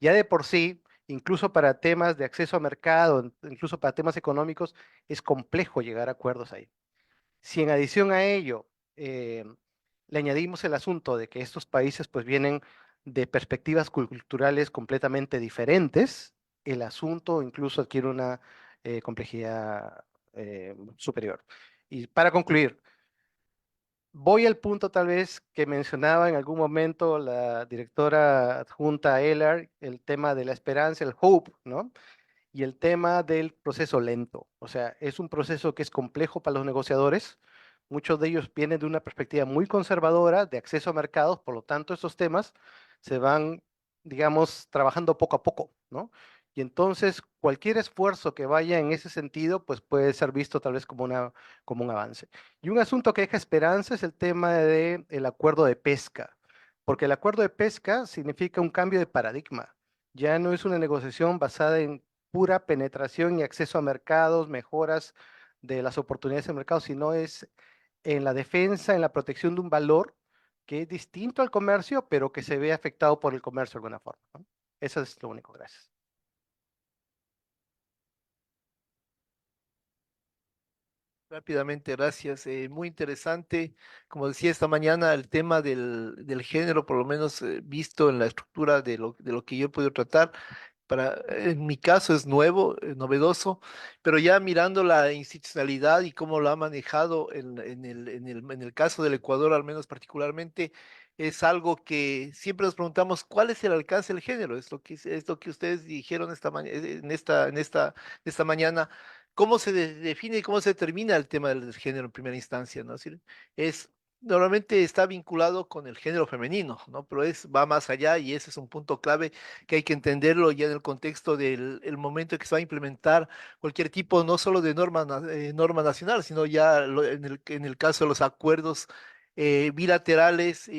Ya de por sí, incluso para temas de acceso a mercado, incluso para temas económicos, es complejo llegar a acuerdos ahí. Si en adición a ello le añadimos el asunto de que estos países pues vienen de perspectivas culturales completamente diferentes, el asunto incluso adquiere una complejidad superior. Y para concluir, voy al punto tal vez que mencionaba en algún momento la directora adjunta Eller, el tema de la esperanza, el hope, ¿no? y el tema del proceso lento. O sea, es un proceso que es complejo para los negociadores. Muchos de ellos vienen de una perspectiva muy conservadora de acceso a mercados, por lo tanto, estos temas se van, digamos, trabajando poco a poco, ¿no? Y entonces, cualquier esfuerzo que vaya en ese sentido, pues puede ser visto tal vez como un avance. Y un asunto que deja esperanza es el tema del acuerdo de pesca, porque el acuerdo de pesca significa un cambio de paradigma. Ya no es una negociación basada en pura penetración y acceso a mercados, mejoras de las oportunidades de mercado, sino es en la defensa, en la protección de un valor que es distinto al comercio, pero que se ve afectado por el comercio de alguna forma, ¿no? Eso es lo único, gracias. Rápidamente, gracias. Muy interesante. Como decía esta mañana, el tema del género, por lo menos visto en la estructura de lo que yo he podido tratar, en mi caso es nuevo, novedoso, pero ya mirando la institucionalidad y cómo lo ha manejado en el caso del Ecuador, al menos particularmente, es algo que siempre nos preguntamos, ¿cuál es el alcance del género? Es lo que ustedes dijeron esta mañana. ¿Cómo se define y cómo se determina el tema del género en primera instancia, ¿no? Es decir, normalmente está vinculado con el género femenino, ¿no? Pero va más allá y ese es un punto clave que hay que entenderlo ya en el contexto del el momento en que se va a implementar cualquier tipo, no solo de norma nacional, sino ya en el caso de los acuerdos bilaterales,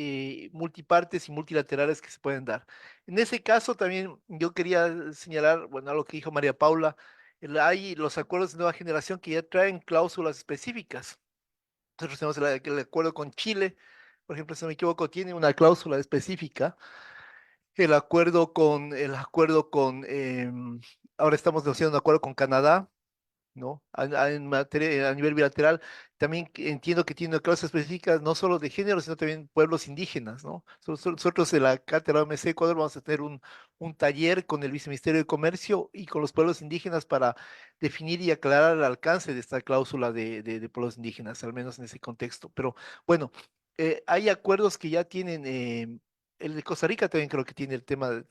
multipartes y multilaterales que se pueden dar. En ese caso también yo quería señalar, bueno, algo que dijo María Paula, hay los acuerdos de nueva generación que ya traen cláusulas específicas. Nosotros tenemos el acuerdo con Chile, por ejemplo, si no me equivoco, tiene una cláusula específica. Ahora estamos negociando un acuerdo con Canadá, ¿no? A nivel bilateral, también entiendo que tiene cláusulas específicas no solo de género, sino también pueblos indígenas, ¿no? Nosotros en la Cátedra OMC Ecuador vamos a tener un taller con el Viceministerio de Comercio y con los pueblos indígenas para definir y aclarar el alcance de esta cláusula de pueblos indígenas, al menos en ese contexto. Pero bueno, hay acuerdos que ya tienen... el de Costa Rica también creo que tiene el tema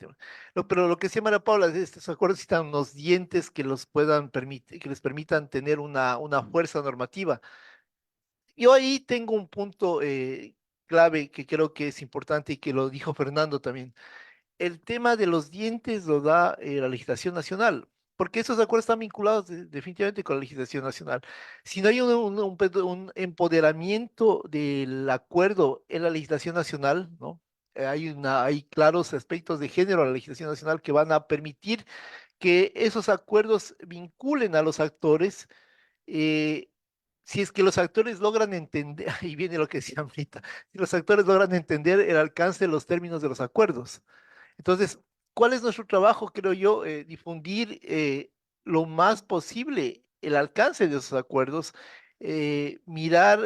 pero lo que decía María Paula, de estos acuerdos necesitan unos dientes que los puedan permitir, que les permitan tener una fuerza normativa. Yo ahí tengo un punto clave que creo que es importante y que lo dijo Fernando también. El tema de los dientes lo da la legislación nacional, porque esos acuerdos están vinculados definitivamente con la legislación nacional. Si no hay un empoderamiento del acuerdo en la legislación nacional, ¿no? Hay claros aspectos de género en la legislación nacional que van a permitir que esos acuerdos vinculen a los actores. eh, si es que los actores logran entender, ahí viene lo que decía ahorita, si los actores logran entender el alcance de los términos de los acuerdos. Entonces, ¿cuál es nuestro trabajo? Creo yo, difundir lo más posible el alcance de esos acuerdos, mirar,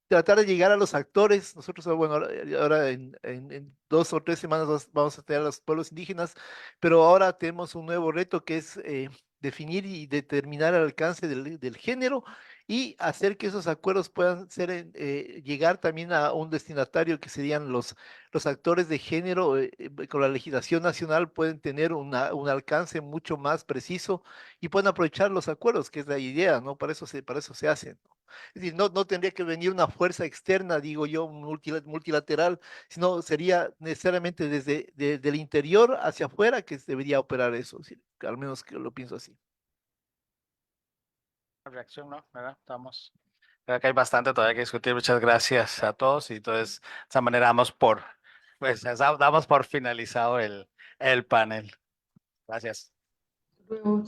tratar de llegar a los actores. Nosotros, bueno, ahora en 2 o 3 semanas vamos a tener a los pueblos indígenas, pero ahora tenemos un nuevo reto que es definir y determinar el alcance del género y hacer que esos acuerdos puedan llegar también a un destinatario que serían los actores de género con la legislación nacional pueden tener un alcance mucho más preciso y pueden aprovechar los acuerdos, que es la idea, ¿no? Para eso se hacen, ¿no? Es decir, no tendría que venir una fuerza externa, digo yo, multilateral, sino sería necesariamente del interior hacia afuera que debería operar eso, ¿sí? Al menos que lo pienso así. Reacción, ¿no? ¿Verdad? Creo que hay bastante todavía que discutir. Muchas gracias a todos y entonces de esa manera damos por finalizado el panel. Gracias. Luego,